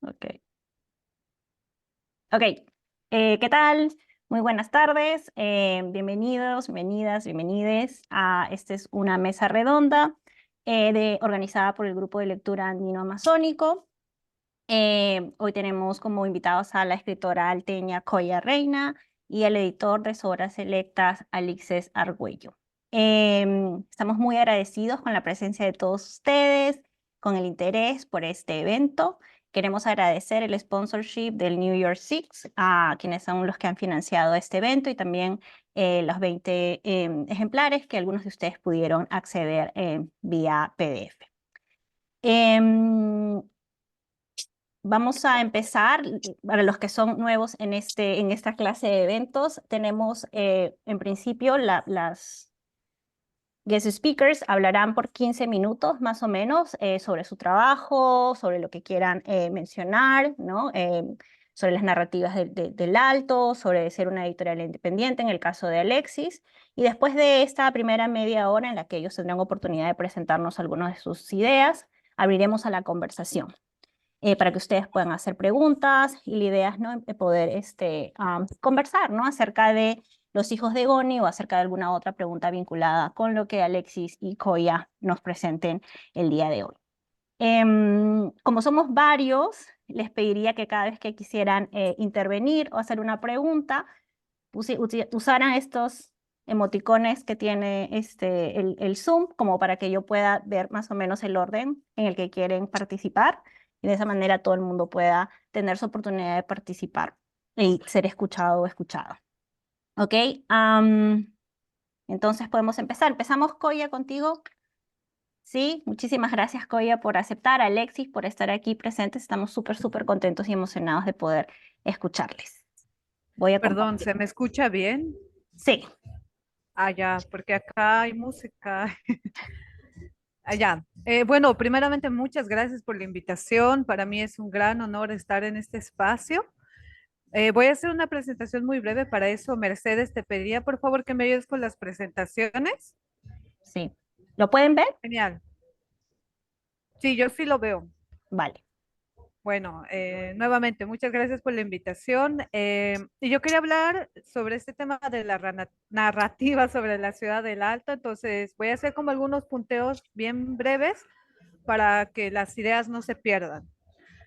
Ok. Ok. ¿Qué tal? Muy buenas tardes. Bienvenidos, bienvenidas, bienvenides a esta es una mesa redonda organizada por el Grupo de Lectura Andino Amazónico. Hoy tenemos como invitados a la escritora alteña Coya Reina y al editor de Obras Selectas, Alixes Argüello. Estamos muy agradecidos con la presencia de todos ustedes, con el interés por este evento. Queremos agradecer el sponsorship del New York Six, a quienes son los que han financiado este evento y también los 20 ejemplares que algunos de ustedes pudieron acceder vía PDF. Vamos a empezar, para los que son nuevos en esta clase de eventos, tenemos en principio las guest speakers hablarán por 15 minutos más o menos sobre su trabajo, sobre lo que quieran mencionar, ¿no? Sobre las narrativas del Alto, sobre ser una editorial independiente en el caso de Alexis. Y después de esta primera media hora en la que ellos tendrán oportunidad de presentarnos algunas de sus ideas, abriremos a la conversación para que ustedes puedan hacer preguntas y la idea es, ¿no?, poder conversar, ¿no?, acerca de los hijos de Goni o acerca de alguna otra pregunta vinculada con lo que Alexis y Coya nos presenten el día de hoy. Como somos varios, les pediría que cada vez que quisieran intervenir o hacer una pregunta, usaran estos emoticones que tiene el Zoom, como para que yo pueda ver más o menos el orden en el que quieren participar, y de esa manera todo el mundo pueda tener su oportunidad de participar y ser escuchado o escuchada. ¿Ok? Entonces podemos empezar. Empezamos, Coya, contigo. Sí, muchísimas gracias, Coya, por aceptar, Alexis, por estar aquí presentes. Estamos súper contentos y emocionados de poder escucharles. Voy a Perdón, compartir. ¿se me escucha bien? Sí. Ya, porque acá hay música. Allá. Bueno, primeramente, muchas gracias por la invitación. Para mí es un gran honor estar en este espacio. Voy a hacer una presentación muy breve. Para eso, Mercedes, te pediría por favor que me ayudes con las presentaciones. Sí. ¿Lo pueden ver? Genial. Sí, yo sí lo veo. Vale. Bueno, nuevamente, muchas gracias por la invitación. Y yo quería hablar sobre este tema de la narrativa sobre la ciudad del Alto. Entonces, voy a hacer como algunos punteos bien breves para que las ideas no se pierdan.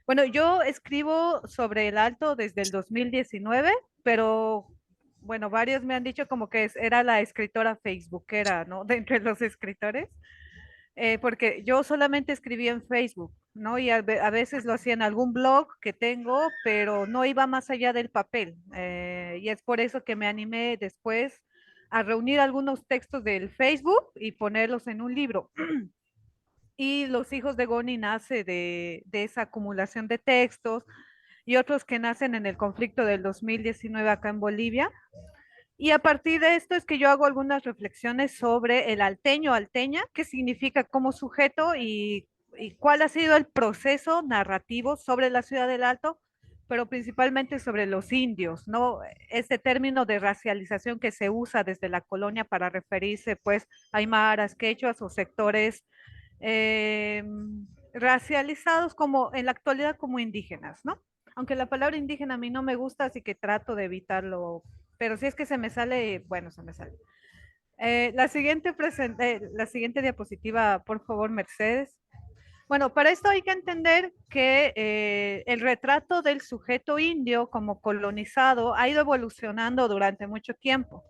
Bueno, yo escribo sobre el Alto desde el 2019, pero bueno, varios me han dicho como que era la escritora facebookera, ¿no? De entre los escritores, porque yo solamente escribía en Facebook, ¿no? Y a veces lo hacía en algún blog que tengo, pero no iba más allá del papel. Y es por eso que me animé después a reunir algunos textos del Facebook y ponerlos en un libro. Y Los hijos de Goni nace de esa acumulación de textos y otros que nacen en el conflicto del 2019 acá en Bolivia. Y a partir de esto es que yo hago algunas reflexiones sobre el alteño, alteña, qué significa como sujeto y cuál ha sido el proceso narrativo sobre la ciudad del Alto, pero principalmente sobre los indios, ¿no? Este término de racialización que se usa desde la colonia para referirse pues a aymaras, quechuas o sectores eh, racializados como en la actualidad como indígenas, ¿no? Aunque la palabra indígena a mí no me gusta, así que trato de evitarlo, pero si es que se me sale, bueno, se me sale. La siguiente diapositiva, por favor, Mercedes. Bueno, para esto hay que entender que el retrato del sujeto indio como colonizado ha ido evolucionando durante mucho tiempo.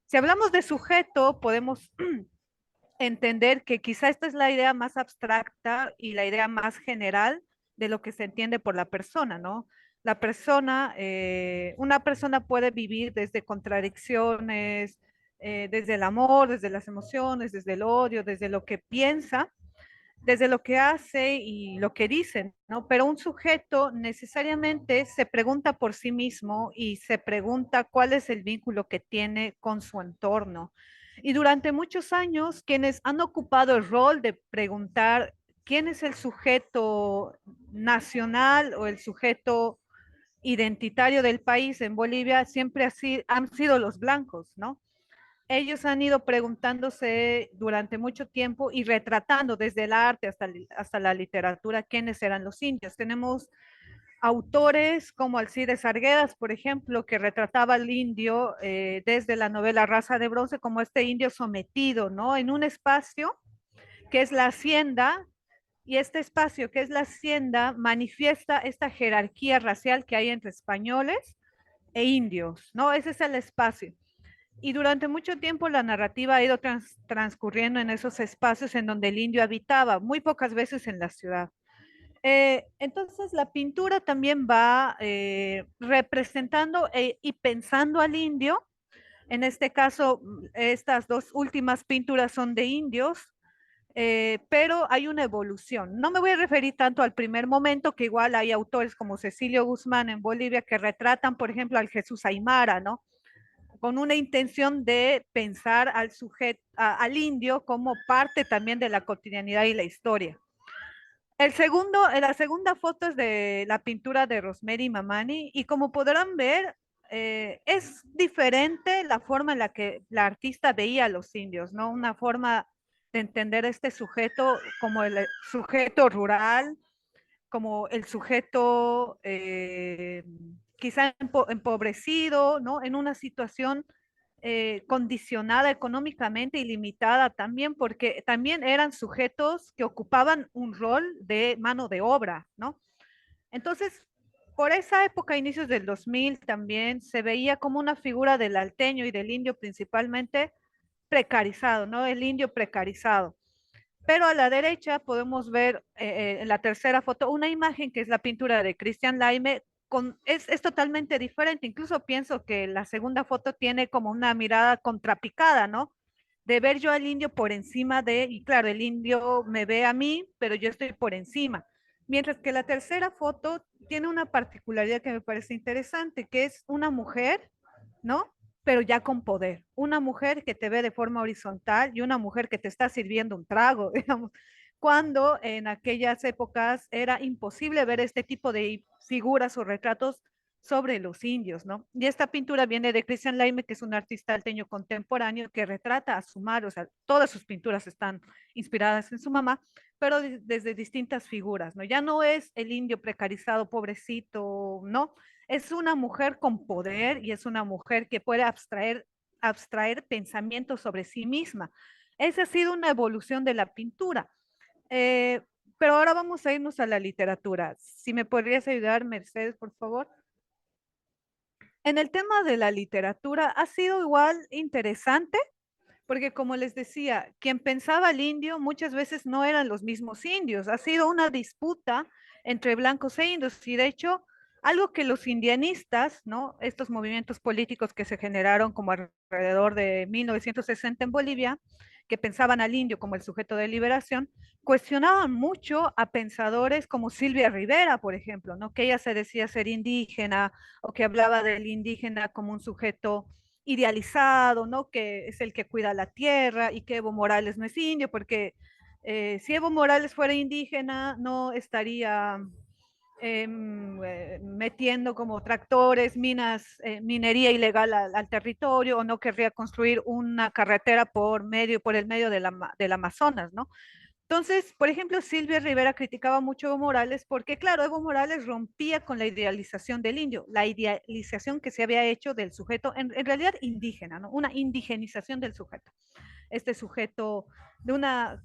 Si hablamos de sujeto, podemos entender que quizá esta es la idea más abstracta y la idea más general de lo que se entiende por la persona, ¿no? La persona, una persona puede vivir desde contradicciones, desde el amor, desde las emociones, desde el odio, desde lo que piensa, desde lo que hace y lo que dice, ¿no? Pero un sujeto necesariamente se pregunta por sí mismo y se pregunta cuál es el vínculo que tiene con su entorno. Y durante muchos años, quienes han ocupado el rol de preguntar quién es el sujeto nacional o el sujeto identitario del país en Bolivia, siempre así han sido los blancos, ¿no? Ellos han ido preguntándose durante mucho tiempo y retratando desde el arte hasta la literatura quiénes eran los indios. Tenemos autores como Alcides Arguedas, por ejemplo, que retrataba al indio desde la novela Raza de Bronce como este indio sometido, ¿no? En un espacio que es la hacienda, y este espacio que es la hacienda manifiesta esta jerarquía racial que hay entre españoles e indios, ¿no? Ese es el espacio. Y durante mucho tiempo la narrativa ha ido transcurriendo en esos espacios en donde el indio habitaba, muy pocas veces en la ciudad. Entonces la pintura también va representando y pensando al indio. En este caso, estas dos últimas pinturas son de indios, pero hay una evolución. No me voy a referir tanto al primer momento, que igual hay autores como Cecilio Guzmán en Bolivia que retratan, por ejemplo, al Jesús Aymara, ¿no? Con una intención de pensar al sujeto, al indio como parte también de la cotidianidad y la historia. La segunda foto es de la pintura de Rosemary Mamani y como podrán ver, es diferente la forma en la que la artista veía a los indios, ¿no? Una forma de entender este sujeto como el sujeto rural, como el sujeto quizá empobrecido, ¿no? En una situación condicionada económicamente y limitada también, porque también eran sujetos que ocupaban un rol de mano de obra, ¿no? Entonces, por esa época, inicios del 2000, también se veía como una figura del alteño y del indio principalmente precarizado, ¿no? El indio precarizado. Pero a la derecha podemos ver en la tercera foto una imagen que es la pintura de Christian Laime. Es totalmente diferente. Incluso pienso que la segunda foto tiene como una mirada contrapicada, ¿no? De ver yo al indio por encima de, y claro, el indio me ve a mí, pero yo estoy por encima. Mientras que la tercera foto tiene una particularidad que me parece interesante, que es una mujer, ¿no? Pero ya con poder. Una mujer que te ve de forma horizontal y una mujer que te está sirviendo un trago, digamos, cuando en aquellas épocas era imposible ver este tipo de figuras o retratos sobre los indios, ¿no? Y esta pintura viene de Christian Laime, que es un artista alteño contemporáneo que retrata a su madre, o sea, todas sus pinturas están inspiradas en su mamá, pero desde distintas figuras, ¿no? Ya no es el indio precarizado, pobrecito, ¿no? Es una mujer con poder y es una mujer que puede abstraer pensamientos sobre sí misma. Esa ha sido una evolución de la pintura. Eh, pero ahora vamos a irnos a la literatura. Si me podrías ayudar, Mercedes, por favor. En el tema de la literatura ha sido igual interesante, porque como les decía, quien pensaba al indio muchas veces no eran los mismos indios. Ha sido una disputa entre blancos e indios y de hecho algo que los indianistas, ¿no? Estos movimientos políticos que se generaron como alrededor de 1960 en Bolivia, que pensaban al indio como el sujeto de liberación, cuestionaban mucho a pensadores como Silvia Rivera, por ejemplo, ¿no? Que ella se decía ser indígena o que hablaba del indígena como un sujeto idealizado, ¿no? Que es el que cuida la tierra y que Evo Morales no es indio, porque si Evo Morales fuera indígena, no estaría metiendo como tractores, minas, minería ilegal al territorio, o no querría construir una carretera por el medio del Amazonas, ¿no? Entonces, por ejemplo, Silvia Rivera criticaba mucho a Evo Morales porque, claro, Evo Morales rompía con la idealización del indio, la idealización que se había hecho del sujeto, en realidad indígena, ¿no? Una indigenización del sujeto. Este sujeto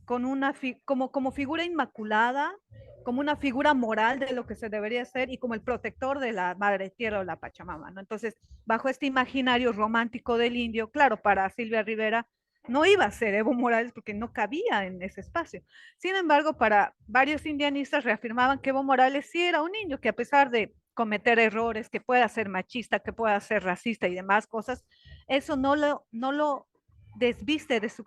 con como figura inmaculada, como una figura moral de lo que se debería ser y como el protector de la madre tierra o la Pachamama, ¿no? Entonces, bajo este imaginario romántico del indio, claro, para Silvia Rivera no iba a ser Evo Morales porque no cabía en ese espacio. Sin embargo, para varios indianistas reafirmaban que Evo Morales sí era un indio, que a pesar de cometer errores, que pueda ser machista, que pueda ser racista y demás cosas, eso no lo desviste de su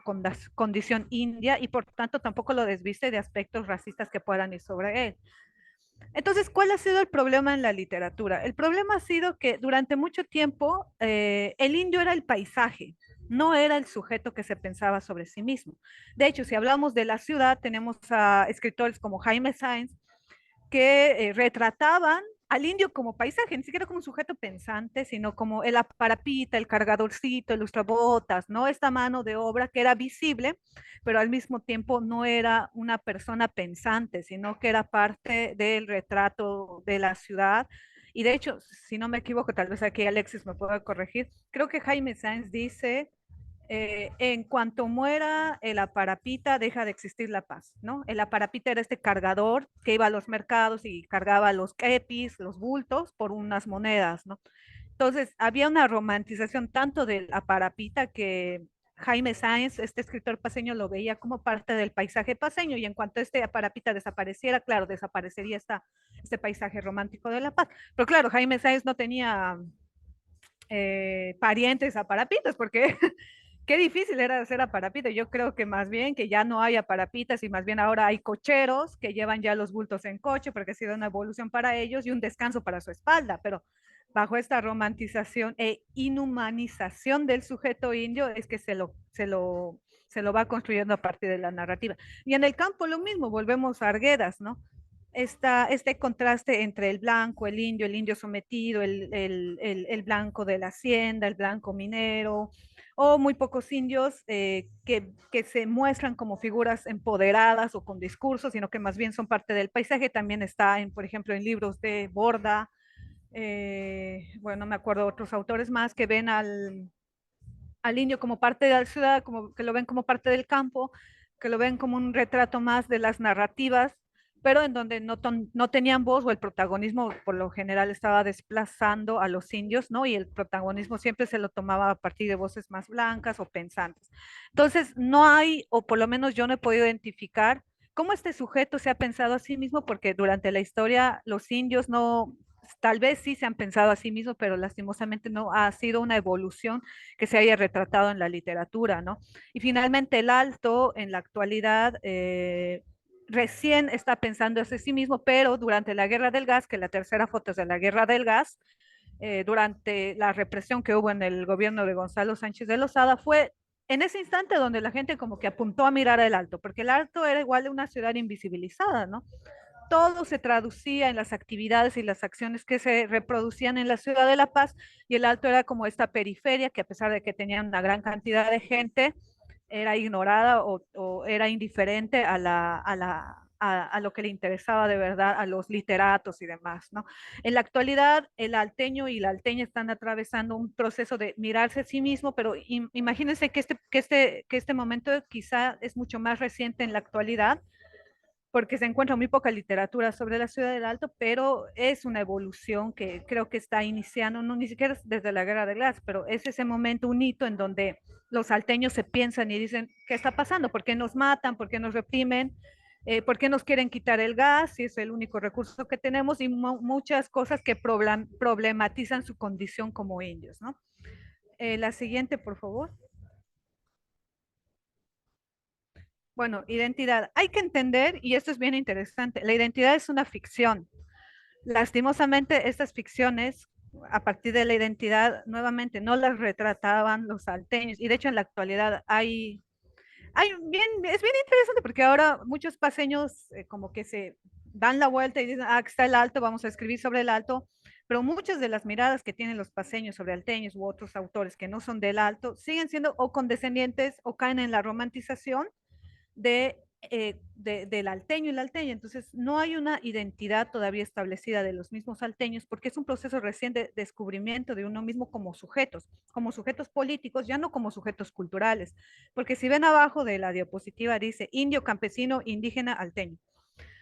condición india y por tanto tampoco lo desviste de aspectos racistas que puedan ir sobre él. Entonces, ¿cuál ha sido el problema en la literatura? El problema ha sido que durante mucho tiempo el indio era el paisaje, no era el sujeto que se pensaba sobre sí mismo. De hecho, si hablamos de la ciudad, tenemos a escritores como Jaime Sáenz que retrataban al indio como paisaje, ni siquiera como un sujeto pensante, sino como el aparapita, el cargadorcito, el lustrabotas, ¿no? Esta mano de obra que era visible, pero al mismo tiempo no era una persona pensante, sino que era parte del retrato de la ciudad. Y de hecho, si no me equivoco, tal vez aquí Alexis me pueda corregir, creo que Jaime Sáenz dice en cuanto muera el aparapita, deja de existir la paz, ¿no? El aparapita era este cargador que iba a los mercados y cargaba los kepis, los bultos, por unas monedas, ¿no? Entonces, había una romantización tanto del aparapita que Jaime Sáenz, este escritor paseño, lo veía como parte del paisaje paseño y en cuanto este aparapita desapareciera, claro, desaparecería este paisaje romántico de la paz. Pero claro, Jaime Sáenz no tenía parientes aparapitas porque qué difícil era hacer aparapita. Yo creo que más bien que ya no hay aparapitas y más bien ahora hay cocheros que llevan ya los bultos en coche porque ha sido una evolución para ellos y un descanso para su espalda, pero bajo esta romantización e inhumanización del sujeto indio es que se lo va construyendo a partir de la narrativa. Y en el campo lo mismo, volvemos a Arguedas, ¿no? Este contraste entre el indio sometido, el blanco de la hacienda, el blanco minero, o muy pocos indios que se muestran como figuras empoderadas o con discursos, sino que más bien son parte del paisaje. También está, por ejemplo, en libros de Borda, bueno, no me acuerdo otros autores más que ven al indio como parte de la ciudad, como que lo ven como parte del campo, que lo ven como un retrato más de las narrativas, pero en donde no tenían voz o el protagonismo por lo general estaba desplazando a los indios, ¿no? Y el protagonismo siempre se lo tomaba a partir de voces más blancas o pensantes. Entonces, no hay, o por lo menos yo no he podido identificar cómo este sujeto se ha pensado a sí mismo, porque durante la historia los indios no, tal vez sí se han pensado a sí mismos, pero lastimosamente no ha sido una evolución que se haya retratado en la literatura, ¿no? Y finalmente el alto en la actualidad recién está pensando hacia sí mismo, pero durante la guerra del gas, que la tercera foto es de la guerra del gas, durante la represión que hubo en el gobierno de Gonzalo Sánchez de Lozada, fue en ese instante donde la gente como que apuntó a mirar el alto, porque el alto era igual de una ciudad invisibilizada, ¿no? Todo se traducía en las actividades y las acciones que se reproducían en la ciudad de La Paz y el Alto era como esta periferia que a pesar de que tenía una gran cantidad de gente, era ignorada o era indiferente a lo que le interesaba de verdad a los literatos y demás, ¿no? En la actualidad, el alteño y la alteña están atravesando un proceso de mirarse a sí mismo, pero imagínense que que este momento quizá es mucho más reciente en la actualidad, porque se encuentra muy poca literatura sobre la ciudad del Alto, pero es una evolución que creo que está iniciando, no ni siquiera desde la Guerra de Glass, pero es ese momento, un hito en donde los salteños se piensan y dicen, ¿qué está pasando? ¿Por qué nos matan? ¿Por qué nos reprimen? ¿Por qué nos quieren quitar el gas? Si es el único recurso que tenemos y muchas cosas que problematizan su condición como indios, ¿no? La siguiente, por favor. Bueno, identidad. Hay que entender, y esto es bien interesante, la identidad es una ficción. Lastimosamente, estas ficciones, a partir de la identidad, nuevamente no las retrataban los salteños. Y de hecho, en la actualidad es bien interesante porque ahora muchos paseños como que se dan la vuelta y dicen, ah, aquí está el alto, vamos a escribir sobre el alto. Pero muchas de las miradas que tienen los paseños sobre alteños u otros autores que no son del alto siguen siendo o condescendientes o caen en la romantización del alteño y la alteña. Entonces, no hay una identidad todavía establecida de los mismos alteños porque es un proceso recién de descubrimiento de uno mismo como sujetos políticos, ya no como sujetos culturales. Porque si ven abajo de la diapositiva dice indio, campesino, indígena, alteño.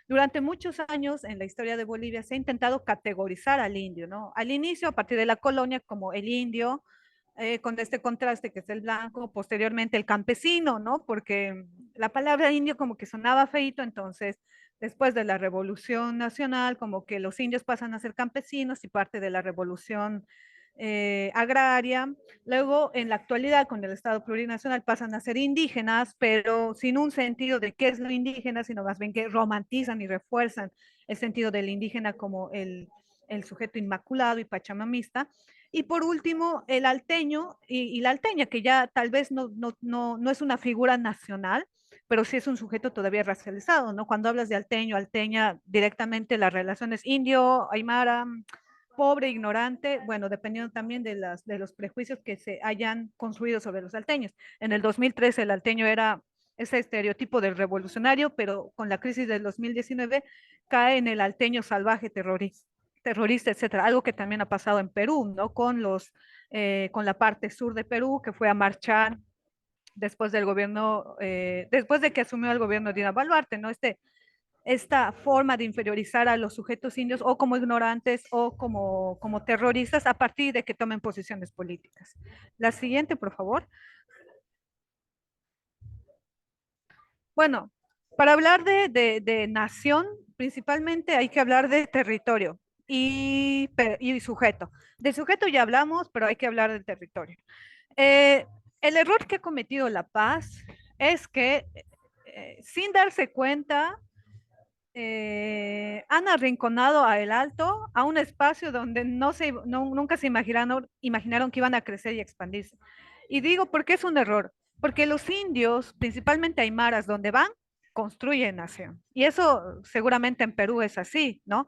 Durante muchos años en la historia de Bolivia se ha intentado categorizar al indio, ¿no? Al inicio, a partir de la colonia, como el indio, con este contraste que es el blanco, posteriormente el campesino, ¿no? Porque la palabra indio como que sonaba feito, entonces después de la Revolución Nacional, como que los indios pasan a ser campesinos y parte de la Revolución agraria. Luego, en la actualidad, con el Estado plurinacional, pasan a ser indígenas, pero sin un sentido de qué es lo indígena, sino más bien que romantizan y refuerzan el sentido del indígena como el sujeto inmaculado y pachamamista. Y por último, el alteño y la alteña, que ya tal vez no es una figura nacional, pero sí es un sujeto todavía racializado, ¿no? Cuando hablas de alteño, alteña, directamente la relación es indio, aymara, pobre, ignorante, bueno, dependiendo también de los prejuicios que se hayan construido sobre los alteños. En el 2013 el alteño era ese estereotipo del revolucionario, pero con la crisis del 2019 cae en el alteño salvaje, terrorista, etcétera. Algo que también ha pasado en Perú, ¿no? Con la parte sur de Perú, que fue a marchar después del gobierno, después de que asumió el gobierno de Dina Boluarte, ¿no? Esta forma de inferiorizar a los sujetos indios o como ignorantes o como terroristas a partir de que tomen posiciones políticas. La siguiente, por favor. Bueno, para hablar de nación, principalmente hay que hablar de territorio y sujeto. De sujeto ya hablamos, pero hay que hablar del territorio. Eh, el error que ha cometido La Paz es que sin darse cuenta han arrinconado a El Alto a un espacio donde nunca se imaginaron que iban a crecer y expandirse. Y digo, ¿por qué es un error? Porque los indios, principalmente aymaras, donde van, construyen nación. Y eso seguramente en Perú es así, ¿no?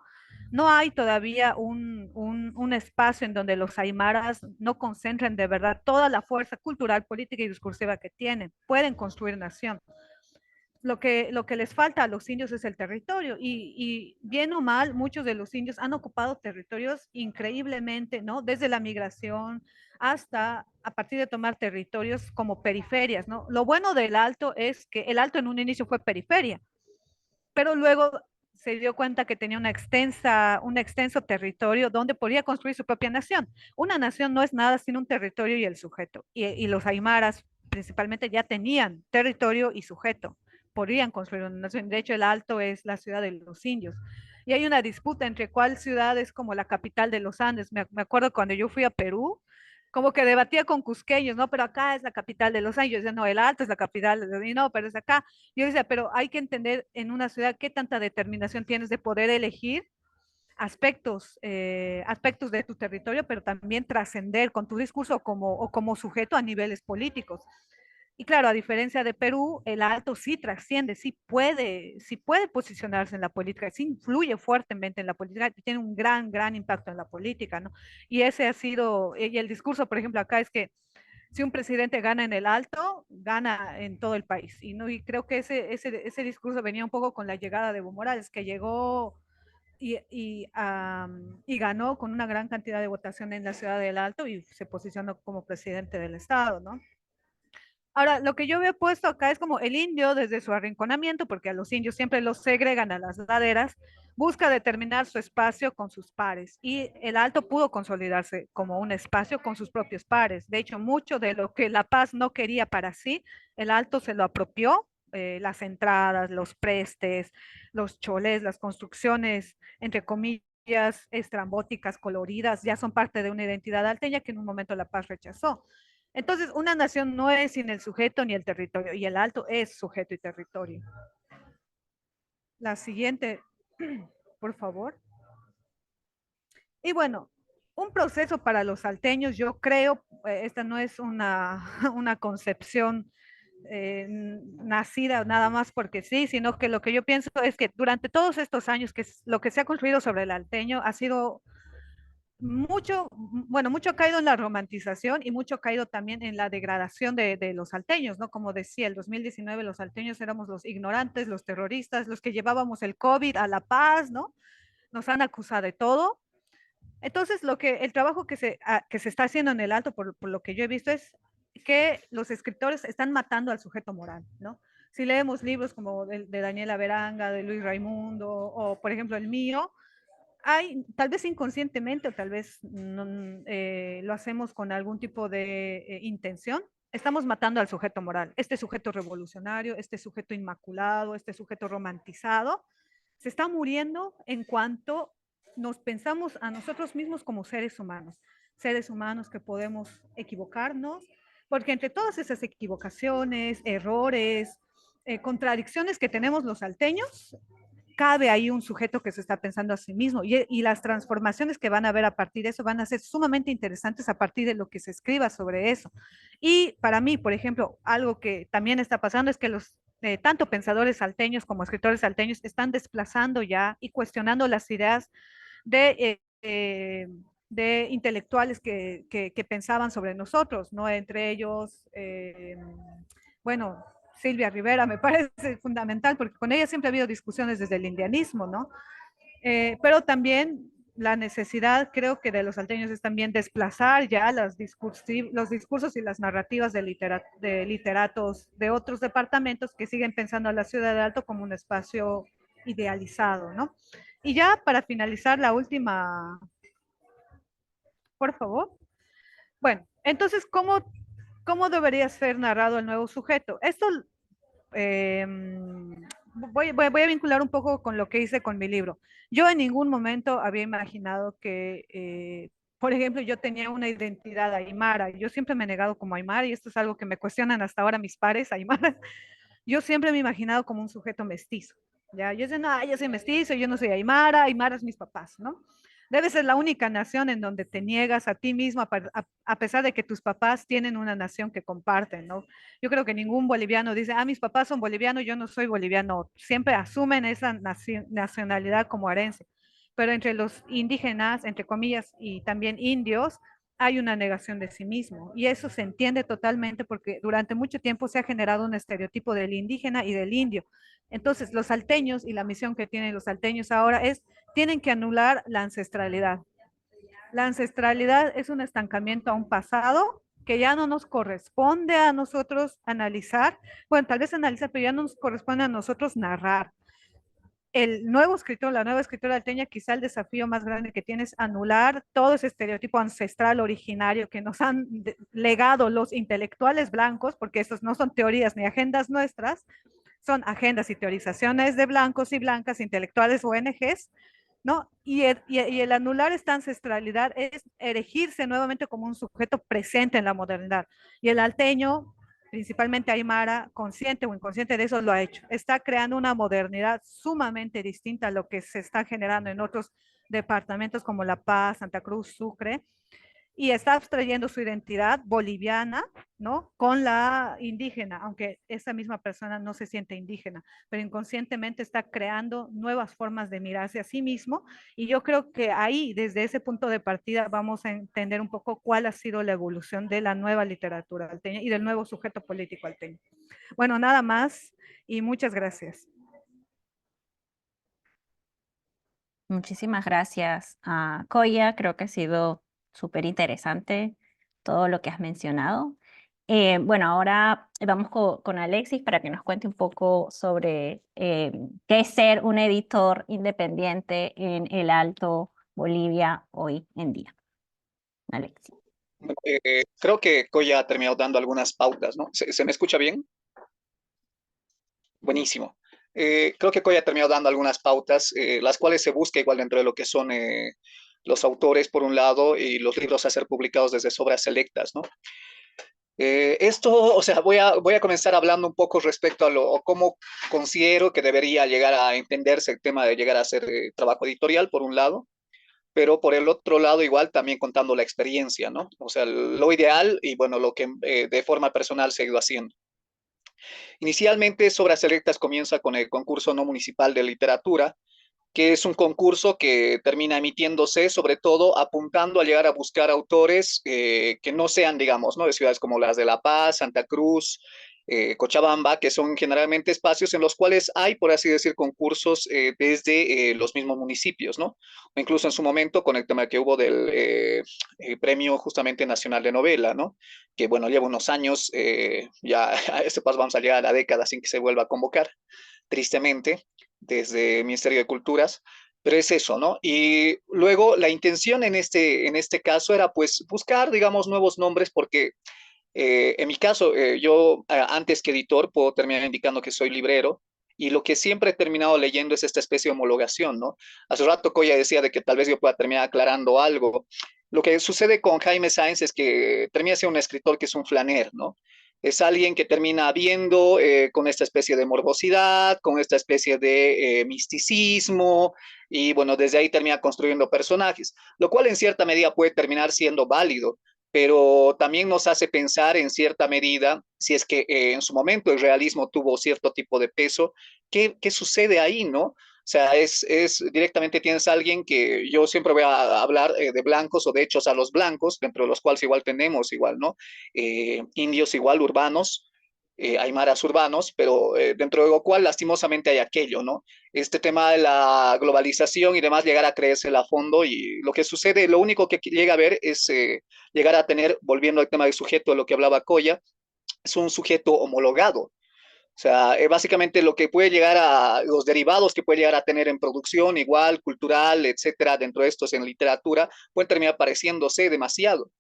No hay todavía un espacio en donde los aymaras no concentren de verdad toda la fuerza cultural, política y discursiva que tienen. Pueden construir nación. Lo que les falta a los indios es el territorio y bien o mal, muchos de los indios han ocupado territorios increíblemente, ¿no? Desde la migración hasta a partir de tomar territorios como periferias, ¿no? Lo bueno del Alto es que el Alto en un inicio fue periferia, pero luego se dio cuenta que tenía un extenso territorio donde podía construir su propia nación. Una nación no es nada sin un territorio y el sujeto. Y los aymaras principalmente ya tenían territorio y sujeto. Podrían construir una nación. De hecho, el Alto es la ciudad de los indios. Y hay una disputa entre cuál ciudad es como la capital de los Andes. Me acuerdo cuando yo fui a Perú, como que debatía con cusqueños, ¿no? Pero acá es la capital de los Andes. Yo decía, no, el Alto es la capital, y no, pero es acá. Yo decía, pero hay que entender en una ciudad qué tanta determinación tienes de poder elegir aspectos de tu territorio, pero también trascender con tu discurso o como sujeto a niveles políticos. Y claro, a diferencia de Perú, el Alto sí trasciende, sí puede posicionarse en la política, sí influye fuertemente en la política, tiene un gran impacto en la política, ¿no? Y ese ha sido, y el discurso, por ejemplo, acá es que si un presidente gana en el Alto, gana en todo el país. Y, no, y creo que ese discurso venía un poco con la llegada de Evo Morales, que llegó y ganó con una gran cantidad de votación en la ciudad del Alto y se posicionó como presidente del estado, ¿no? Ahora, lo que yo veo puesto acá es como el indio desde su arrinconamiento, porque a los indios siempre los segregan a las laderas, busca determinar su espacio con sus pares y el Alto pudo consolidarse como un espacio con sus propios pares. De hecho, mucho de lo que La Paz no quería para sí, el Alto se lo apropió, las entradas, los prestes, los choles, las construcciones, entre comillas, estrambóticas, coloridas, ya son parte de una identidad alteña que en un momento La Paz rechazó. Entonces, una nación no es sin el sujeto ni el territorio, y el Alto es sujeto y territorio. La siguiente, por favor. Y bueno, un proceso para los salteños, yo creo, esta no es una concepción nacida nada más porque sí, sino que lo que yo pienso es que durante todos estos años, lo que se ha construido sobre el alteño ha sido mucho ha caído en la romantización y mucho ha caído también en la degradación de los salteños, ¿no? Como decía, el 2019 los salteños éramos los ignorantes, los terroristas, los que llevábamos el COVID a La Paz, ¿no? Nos han acusado de todo. Entonces, el trabajo que se está haciendo en el Alto, por lo que yo he visto, es que los escritores están matando al sujeto moral, ¿no? Si leemos libros como de Daniela Veranga, de Luis Raimundo, o por ejemplo el mío, hay, tal vez inconscientemente o tal vez no, lo hacemos con algún tipo de intención, estamos matando al sujeto moral, este sujeto revolucionario, este sujeto inmaculado, este sujeto romantizado, se está muriendo en cuanto nos pensamos a nosotros mismos como seres humanos que podemos equivocarnos, porque entre todas esas equivocaciones, errores, contradicciones que tenemos los salteños, cabe ahí un sujeto que se está pensando a sí mismo y las transformaciones que van a haber a partir de eso van a ser sumamente interesantes a partir de lo que se escriba sobre eso. Y para mí, por ejemplo, algo que también está pasando es que tanto pensadores salteños como escritores salteños están desplazando ya y cuestionando las ideas de, de intelectuales que pensaban sobre nosotros, ¿no? Entre ellos, bueno, Silvia Rivera me parece fundamental, porque con ella siempre ha habido discusiones desde el indianismo, ¿no? Pero también la necesidad, creo que de los salteños es también desplazar ya los discursos y las narrativas de literatos de otros departamentos que siguen pensando a la ciudad de Alto como un espacio idealizado, ¿no? Y ya para finalizar, la última, por favor. Bueno, entonces, ¿cómo debería ser narrado el nuevo sujeto? Esto eh, voy a vincular un poco con lo que hice con mi libro. Yo en ningún momento había imaginado que, por ejemplo, yo tenía una identidad aymara. Yo siempre me he negado como aymara y esto es algo que me cuestionan hasta ahora mis pares aymaras. Yo siempre me he imaginado como un sujeto mestizo. Ya, yo decía, no, yo soy mestizo, yo no soy aymara, aymara es mis papás, ¿no? Debe ser la única nación en donde te niegas a ti mismo a pesar de que tus papás tienen una nación que comparten, ¿no? Yo creo que ningún boliviano dice, ah, mis papás son bolivianos, yo no soy boliviano. Siempre asumen esa nacionalidad como herencia. Pero entre los indígenas, entre comillas, y también indios, hay una negación de sí mismo. Y eso se entiende totalmente porque durante mucho tiempo se ha generado un estereotipo del indígena y del indio. Entonces, los salteños y la misión que tienen los salteños ahora es, tienen que anular la ancestralidad. La ancestralidad es un estancamiento a un pasado que ya no nos corresponde a nosotros analizar, bueno, tal vez analizar, pero ya no nos corresponde a nosotros narrar. El nuevo escritor, la nueva escritora alteña, quizá el desafío más grande que tiene es anular todo ese estereotipo ancestral originario que nos han legado los intelectuales blancos, porque estos no son teorías ni agendas nuestras, son agendas y teorizaciones de blancos y blancas, intelectuales, ONGs, ¿no? Y el anular esta ancestralidad es erigirse nuevamente como un sujeto presente en la modernidad. Y el alteño, principalmente Aymara, consciente o inconsciente de eso, lo ha hecho. Está creando una modernidad sumamente distinta a lo que se está generando en otros departamentos como La Paz, Santa Cruz, Sucre, y está abstrayendo su identidad boliviana, ¿no? Con la indígena, aunque esa misma persona no se siente indígena, pero inconscientemente está creando nuevas formas de mirarse a sí mismo. Y yo creo que ahí, desde ese punto de partida, vamos a entender un poco cuál ha sido la evolución de la nueva literatura alteña y del nuevo sujeto político alteño. Bueno, nada más y muchas gracias. Muchísimas gracias a Koya. Creo que ha sido súper interesante todo lo que has mencionado. Bueno, ahora vamos con Alexis para que nos cuente un poco sobre qué es ser un editor independiente en el Alto Bolivia hoy en día. Alexis. Creo que Koya ha terminado dando algunas pautas, ¿no? ¿Se me escucha bien? Buenísimo. Creo que Koya ha terminado dando algunas pautas, las cuales se busca igual dentro de lo que son los autores, por un lado, y los libros a ser publicados desde obras selectas, ¿no? Esto, o sea, voy a comenzar hablando un poco respecto a cómo considero que debería llegar a entenderse el tema de llegar a hacer trabajo editorial, por un lado, pero por el otro lado igual también contando la experiencia, ¿no? O sea, lo ideal y bueno, lo que de forma personal se ha ido haciendo. Inicialmente, Obras Selectas comienza con el concurso no municipal de literatura, que es un concurso que termina emitiéndose sobre todo apuntando a llegar a buscar autores que no sean, digamos, ¿no? De ciudades como las de La Paz, Santa Cruz, Cochabamba, que son generalmente espacios en los cuales hay, por así decir, concursos desde los mismos municipios, ¿no? O incluso en su momento con el tema que hubo del Premio justamente Nacional de Novela, ¿no? Que bueno, lleva unos años, ya a este paso vamos a llegar a la década sin que se vuelva a convocar, tristemente desde el Ministerio de Culturas, pero es eso, ¿no? Y luego la intención en este caso era pues buscar, digamos, nuevos nombres porque en mi caso, yo antes que editor puedo terminar indicando que soy librero y lo que siempre he terminado leyendo es esta especie de homologación, ¿no? Hace rato Koya decía de que tal vez yo pueda terminar aclarando algo. Lo que sucede con Jaime Sáenz es que termina siendo un escritor que es un flaner, ¿no? Es alguien que termina viendo con esta especie de morbosidad, con esta especie de misticismo, y bueno, desde ahí termina construyendo personajes, lo cual en cierta medida puede terminar siendo válido, pero también nos hace pensar en cierta medida, si es que en su momento el realismo tuvo cierto tipo de peso, ¿qué sucede ahí, no? O sea, directamente tienes a alguien que yo siempre voy a hablar de blancos o de hechos a los blancos, dentro de los cuales igual tenemos igual, ¿no? Indios igual urbanos, aymaras urbanos, pero dentro de lo cual lastimosamente hay aquello, ¿no? Este tema de la globalización y demás, llegar a creérsela a fondo y lo que sucede, lo único que llega a ver es llegar a tener, volviendo al tema del sujeto de lo que hablaba Coya, es un sujeto homologado. O sea, básicamente lo que puede llegar a, los derivados que puede llegar a tener en producción, igual, cultural, etcétera, dentro de estos en literatura, pueden terminar pareciéndose demasiado.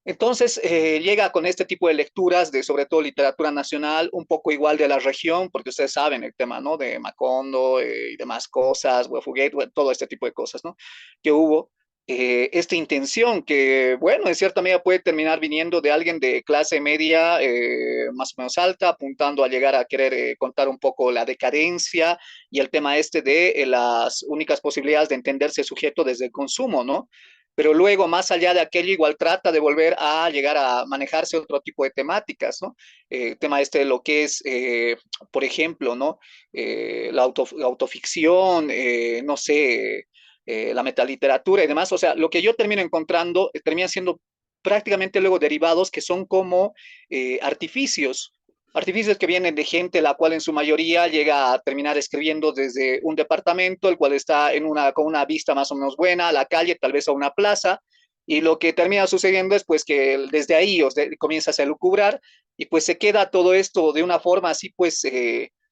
Entonces, llega con este tipo de lecturas de sobre todo literatura nacional, un poco igual de la región, porque ustedes saben el tema, ¿no? De Macondo y demás cosas, Huefuguet, bueno, todo este tipo de cosas, ¿no? Que hubo. Esta intención que, bueno, en cierta medida puede terminar viniendo de alguien de clase media más o menos alta, apuntando a llegar a querer contar un poco la decadencia y el tema este de las únicas posibilidades de entenderse sujeto desde el consumo, ¿no? Pero luego, más allá de aquello, igual trata de volver a llegar a manejarse otro tipo de temáticas, ¿no? Tema este de lo que es, por ejemplo, ¿no? La autoficción, no sé, la metaliteratura y demás. O sea, lo que yo termino encontrando termina siendo prácticamente luego derivados que son como artificios, artificios que vienen de gente la cual en su mayoría llega a terminar escribiendo desde un departamento, el cual está con una vista más o menos buena, a la calle, tal vez a una plaza, y lo que termina sucediendo es pues que desde ahí comienzas a lucubrar y pues se queda todo esto de una forma así pues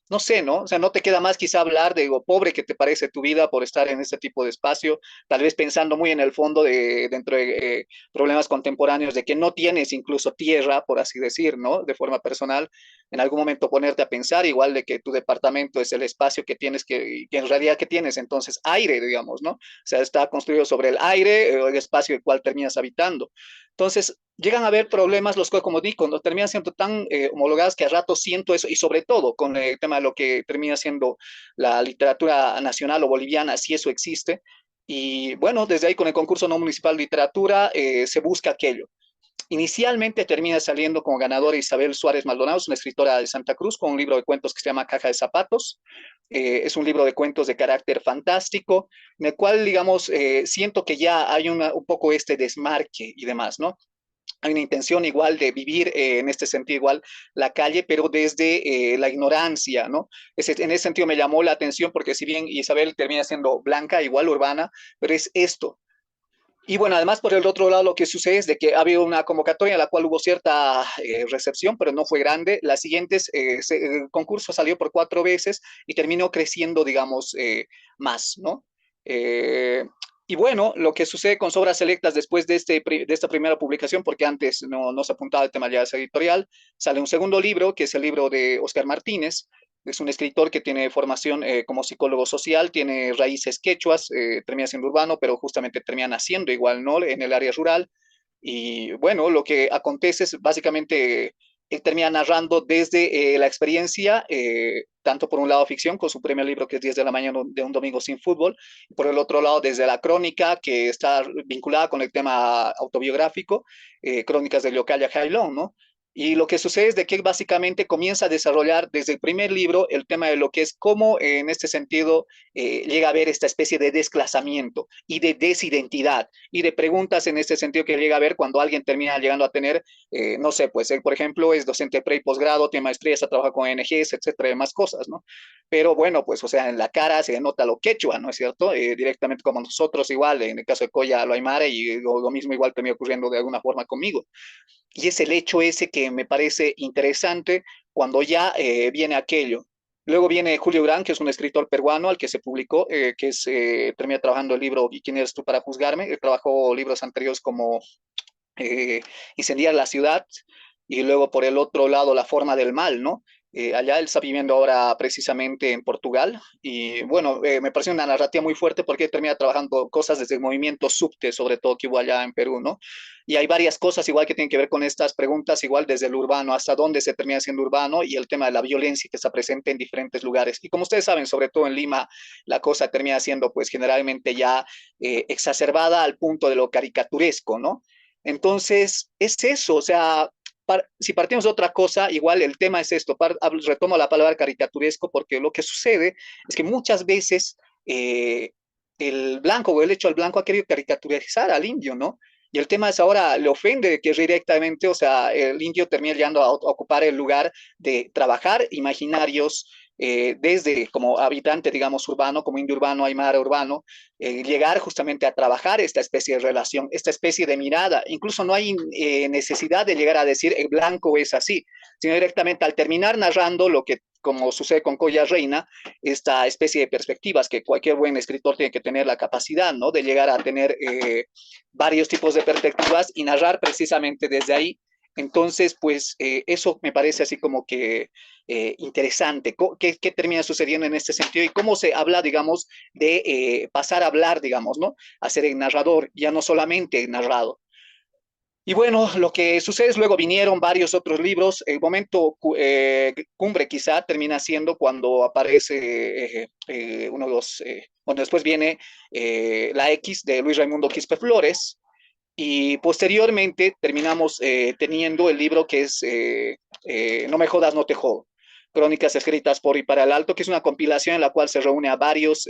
no sé, ¿no? O sea, no te queda más quizá hablar de lo pobre que te parece tu vida por estar en este tipo de espacio, tal vez pensando muy en el fondo dentro de problemas contemporáneos de que no tienes incluso tierra, por así decir, ¿no? De forma personal, en algún momento ponerte a pensar igual de que tu departamento es el espacio que tienes que en realidad que tienes entonces aire, digamos, ¿no? O sea, está construido sobre el aire, el espacio el cual terminas habitando. Entonces, llegan a haber problemas, los cuales, como digo, no terminan siendo tan homologadas que a rato siento eso, y sobre todo con el tema de lo que termina siendo la literatura nacional o boliviana, si eso existe. Y bueno, desde ahí con el concurso no municipal de literatura se busca aquello. Inicialmente termina saliendo como ganadora Isabel Suárez Maldonado, es una escritora de Santa Cruz, con un libro de cuentos que se llama Caja de Zapatos. Es un libro de cuentos de carácter fantástico, en el cual, digamos, siento que ya hay un poco este desmarque y demás, ¿no? Hay una intención igual de vivir en este sentido igual la calle, pero desde la ignorancia, ¿no? En ese sentido me llamó la atención porque si bien Isabel termina siendo blanca, igual urbana, pero es esto, y bueno, además por el otro lado lo que sucede es de que ha habido una convocatoria en la cual hubo cierta recepción, pero no fue grande. Las siguientes, el concurso salió por 4 veces y terminó creciendo, digamos, más, ¿no? Eh, y bueno, lo que sucede con Sobras Selectas después de esta primera publicación, porque antes no se apuntaba el tema ya de editorial, sale un segundo libro, que es el libro de Oscar Martínez. Es un escritor que tiene formación como psicólogo social, tiene raíces quechuas, termina siendo urbano, pero justamente termina naciendo igual, ¿no? En el área rural. Y bueno, lo que acontece es básicamente, él termina narrando desde la experiencia, tanto por un lado ficción, con su primer libro que es 10 de la mañana de un domingo sin fútbol, y por el otro lado desde la crónica, que está vinculada con el tema autobiográfico, Crónicas de Leocalia Jailón, ¿no? Y lo que sucede es de que básicamente comienza a desarrollar desde el primer libro el tema de lo que es cómo en este sentido llega a haber esta especie de desclasamiento y de desidentidad y de preguntas en este sentido que llega a ver cuando alguien termina llegando a tener, no sé, pues él, por ejemplo, es docente pre y posgrado, tiene maestrías, trabaja con ONGs, etcétera, y demás cosas, ¿no? Pero bueno, pues, o sea, en la cara se nota lo quechua, ¿no es cierto? Directamente como nosotros igual, en el caso de Coya, lo aymara, y lo mismo igual termina ocurriendo de alguna forma conmigo. Y es el hecho ese que me parece interesante cuando ya viene aquello. Luego viene Julio Gran, que es un escritor peruano al que se publicó, termina trabajando el libro ¿Y quién eres tú para juzgarme? Él trabajó libros anteriores como Incendiar la ciudad y luego por el otro lado La forma del mal, ¿no? Allá él está viviendo ahora precisamente en Portugal y bueno, me parece una narrativa muy fuerte porque él termina trabajando cosas desde el movimiento subte, sobre todo que hubo allá en Perú, ¿no? Y hay varias cosas igual que tienen que ver con estas preguntas, igual desde el urbano, hasta dónde se termina siendo urbano y el tema de la violencia que está presente en diferentes lugares. Y como ustedes saben, sobre todo en Lima, la cosa termina siendo pues generalmente ya exacerbada al punto de lo caricaturesco, ¿no? Entonces, es eso, o sea, si partimos de otra cosa, igual el tema es esto, retomo la palabra caricaturesco porque lo que sucede es que muchas veces el blanco o el hecho al blanco ha querido caricaturizar al indio, ¿no? Y el tema es ahora, le ofende que directamente, o sea, el indio termina llegando a ocupar el lugar de trabajar imaginarios desde como habitante, digamos, urbano, como indio urbano, aymara urbano, llegar justamente a trabajar esta especie de relación, esta especie de mirada. Incluso no hay necesidad de llegar a decir el blanco es así, sino directamente al terminar narrando lo que, como sucede con Coya Reina, esta especie de perspectivas que cualquier buen escritor tiene que tener la capacidad, ¿no? De llegar a tener varios tipos de perspectivas y narrar precisamente desde ahí. Entonces, pues eso me parece así como que interesante. ¿Qué termina sucediendo en este sentido y cómo se habla, digamos, de pasar a hablar, digamos, ¿no? A ser el narrador, ya no solamente narrado. Y bueno, lo que sucede es luego vinieron varios otros libros. El momento cumbre quizá termina siendo cuando aparece uno de los, bueno, después viene La X de Luis Raimundo Quispe Flores, y posteriormente terminamos teniendo el libro que es No me jodas, no te jodo. Crónicas escritas por y para el Alto, que es una compilación en la cual se reúne a varios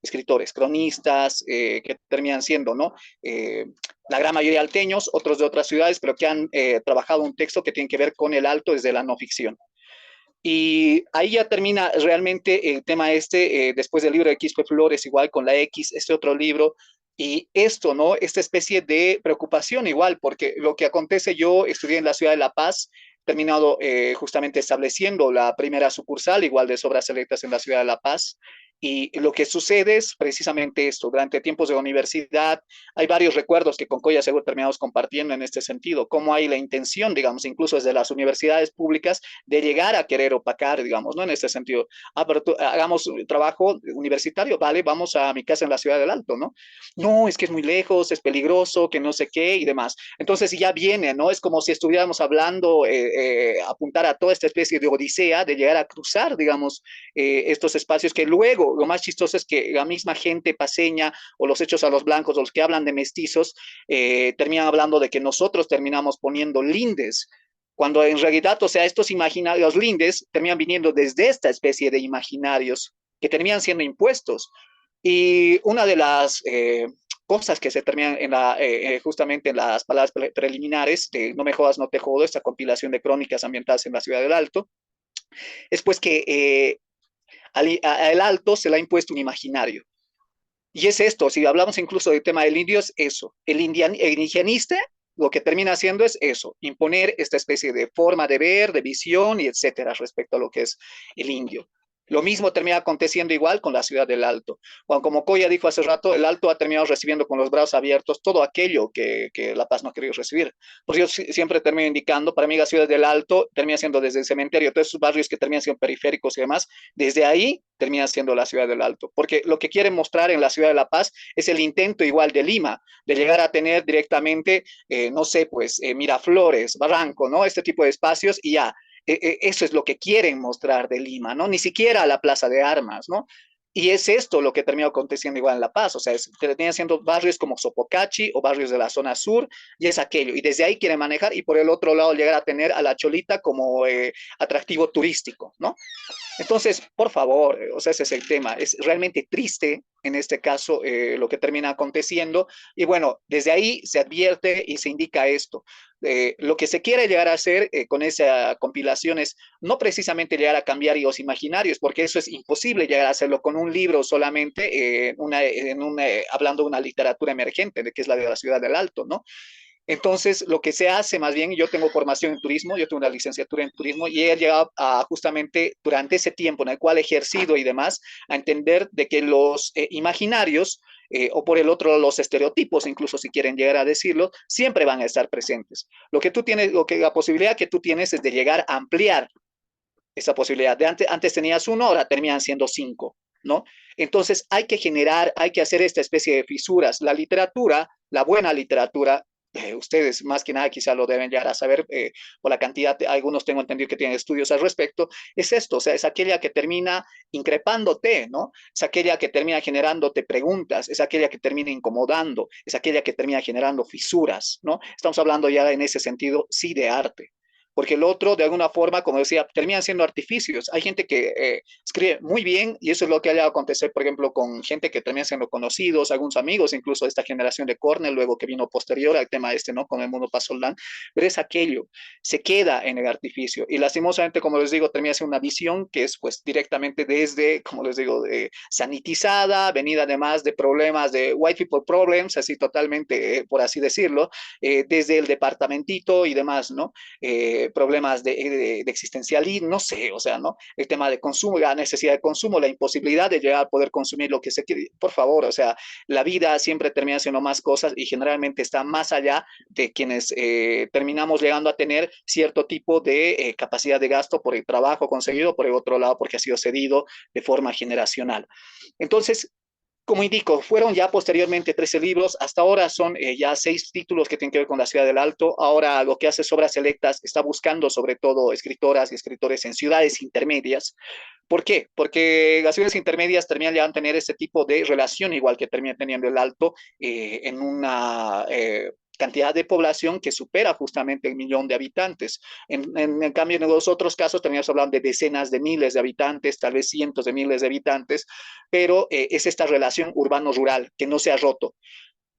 escritores, cronistas, que terminan siendo, ¿no? La gran mayoría alteños, otros de otras ciudades, pero que han trabajado un texto que tiene que ver con el Alto desde la no ficción. Y ahí ya termina realmente el tema este, después del libro de Quispe Flores, igual con la X, este otro libro, y esto, ¿no? Esta especie de preocupación igual, porque lo que acontece, yo estudié en la ciudad de La Paz, terminado justamente estableciendo la primera sucursal, igual de obras selectas en la ciudad de La Paz, y lo que sucede es precisamente esto, durante tiempos de universidad, hay varios recuerdos que con Coya seguro terminamos compartiendo en este sentido, cómo hay la intención, digamos, incluso desde las universidades públicas, de llegar a querer opacar, digamos, ¿no? En este sentido, pero hagamos trabajo universitario, vale, vamos a mi casa en la ciudad del Alto, ¿no? No, es que es muy lejos, es peligroso, que no sé qué y demás. Entonces, si ya viene, ¿no? Es como si estuviéramos hablando, apuntar a toda esta especie de odisea, de llegar a cruzar, digamos, estos espacios que luego, lo más chistoso es que la misma gente paseña o los hechos a los blancos, o los que hablan de mestizos, terminan hablando de que nosotros terminamos poniendo lindes cuando en realidad, o sea, estos imaginarios lindes terminan viniendo desde esta especie de imaginarios que terminan siendo impuestos. Y una de las cosas que se terminan en justamente en las palabras preliminares de No me jodas, no te jodo, esta compilación de crónicas ambientadas en la ciudad del Alto, es pues que al Alto se le ha impuesto un imaginario. Y es esto, si hablamos incluso del tema del indio, es eso. El indigenista lo que termina haciendo es eso, imponer esta especie de forma de ver, de visión y etcétera respecto a lo que es el indio. Lo mismo termina aconteciendo igual con la ciudad del Alto. Juan, como Coya dijo hace rato, el Alto ha terminado recibiendo con los brazos abiertos todo aquello que La Paz no ha querido recibir. Pues yo siempre termino indicando, para mí la ciudad del Alto termina siendo desde el cementerio, todos esos barrios que terminan siendo periféricos y demás, desde ahí termina siendo la ciudad del Alto. Porque lo que quieren mostrar en la ciudad de La Paz es el intento igual de Lima, de llegar a tener directamente, no sé, pues Miraflores, Barranco, ¿no? Este tipo de espacios y ya eso es lo que quieren mostrar de Lima, ¿no? Ni siquiera la Plaza de Armas, ¿no? Y es esto lo que terminó aconteciendo igual en La Paz, o sea, terminan siendo barrios como Sopocachi o barrios de la zona sur, y es aquello, y desde ahí quieren manejar, y por el otro lado llegar a tener a la Cholita como atractivo turístico, ¿no? Entonces, por favor, o sea, ese es el tema. Es realmente triste en este caso lo que termina aconteciendo. Y bueno, desde ahí se advierte y se indica esto. Lo que se quiere llegar a hacer con esa compilación es no precisamente llegar a cambiar los imaginarios, porque eso es imposible llegar a hacerlo con un libro solamente, hablando de una literatura emergente, que es la de la ciudad del Alto, ¿no? Entonces, lo que se hace más bien, yo tengo formación en turismo, yo tengo una licenciatura en turismo y he llegado a justamente durante ese tiempo en el cual he ejercido y demás, a entender de que los imaginarios o por el otro los estereotipos, incluso si quieren llegar a decirlo, siempre van a estar presentes. Lo que tú tienes, la posibilidad que tú tienes es de llegar a ampliar esa posibilidad. Antes tenías uno, ahora terminan siendo cinco, ¿no? Entonces hay que generar, hay que hacer esta especie de fisuras. La literatura, la buena literatura, ustedes más que nada quizá lo deben llegar a saber por la cantidad, algunos tengo entendido que tienen estudios al respecto, es esto, o sea, es aquella que termina increpándote, ¿no? Es aquella que termina generándote preguntas, es aquella que termina incomodando, es aquella que termina generando fisuras, ¿no? Estamos hablando ya en ese sentido, sí, de arte. Porque el otro, de alguna forma, como decía, terminan siendo artificios. Hay gente que escribe muy bien y eso es lo que haya acontecer, por ejemplo, con gente que termina siendo conocidos, algunos amigos, incluso de esta generación de Cornell, luego que vino posterior al tema este, ¿no? Con el mundo Pasolán, pero es aquello, se queda en el artificio y lastimosamente, como les digo, termina siendo una visión que es pues directamente desde, como les digo, sanitizada, venida además de problemas de white people problems, así totalmente, por así decirlo, desde el departamentito y demás, ¿no? Problemas de existencialismo, no sé, o sea, ¿no? El tema de consumo, la necesidad de consumo, la imposibilidad de llegar a poder consumir lo que se quiere, por favor, o sea, la vida siempre termina siendo más cosas y generalmente está más allá de quienes terminamos llegando a tener cierto tipo de capacidad de gasto por el trabajo conseguido, por el otro lado, porque ha sido cedido de forma generacional. Entonces, como indico, fueron ya posteriormente 13 libros, hasta ahora son ya 6 títulos que tienen que ver con la ciudad del Alto. Ahora lo que hace Obras Selectas está buscando sobre todo escritoras y escritores en ciudades intermedias. ¿Por qué? Porque las ciudades intermedias terminan ya a tener este tipo de relación igual que termina teniendo el Alto en una cantidad de población que supera justamente el millón de habitantes. En cambio, en los otros casos terminamos hablando de decenas de miles de habitantes, tal vez cientos de miles de habitantes, pero es esta relación urbano-rural que no se ha roto.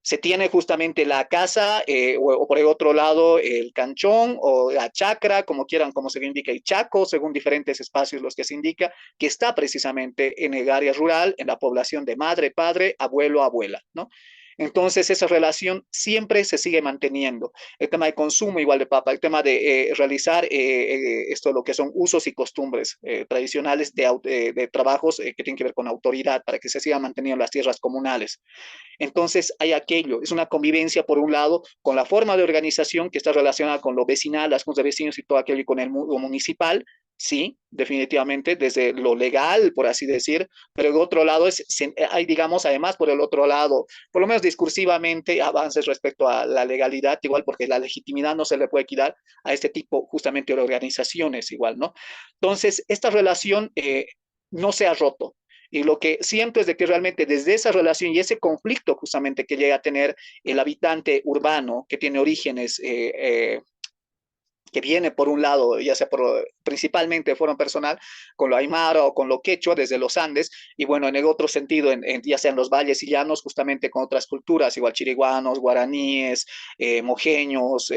Se tiene justamente la casa o por el otro lado el canchón o la chacra, como quieran, como se indica, el chaco, según diferentes espacios los que se indica, que está precisamente en el área rural, en la población de madre, padre, abuelo, abuela, ¿no? Entonces, esa relación siempre se sigue manteniendo. El tema de consumo, igual de papa, el tema de realizar esto, lo que son usos y costumbres tradicionales de trabajos que tienen que ver con autoridad para que se sigan manteniendo las tierras comunales. Entonces hay aquello, es una convivencia por un lado con la forma de organización que está relacionada con lo vecinal, las juntas de vecinos y todo aquello y con el municipal, sí, definitivamente desde lo legal, por así decir, pero el otro lado hay, digamos, además por el otro lado, por lo menos discursivamente, avances respecto a la legalidad, igual porque la legitimidad no se le puede quitar a este tipo justamente de organizaciones, igual, ¿no? Entonces, esta relación no se ha roto, y lo que siento es de que realmente desde esa relación y ese conflicto justamente que llega a tener el habitante urbano, que tiene orígenes, que viene por un lado, ya sea principalmente de forma personal, con lo aymara o con lo quechua desde los Andes, y bueno, en el otro sentido, ya sea en los valles y llanos, justamente con otras culturas, igual chiriguanos, guaraníes, mojeños,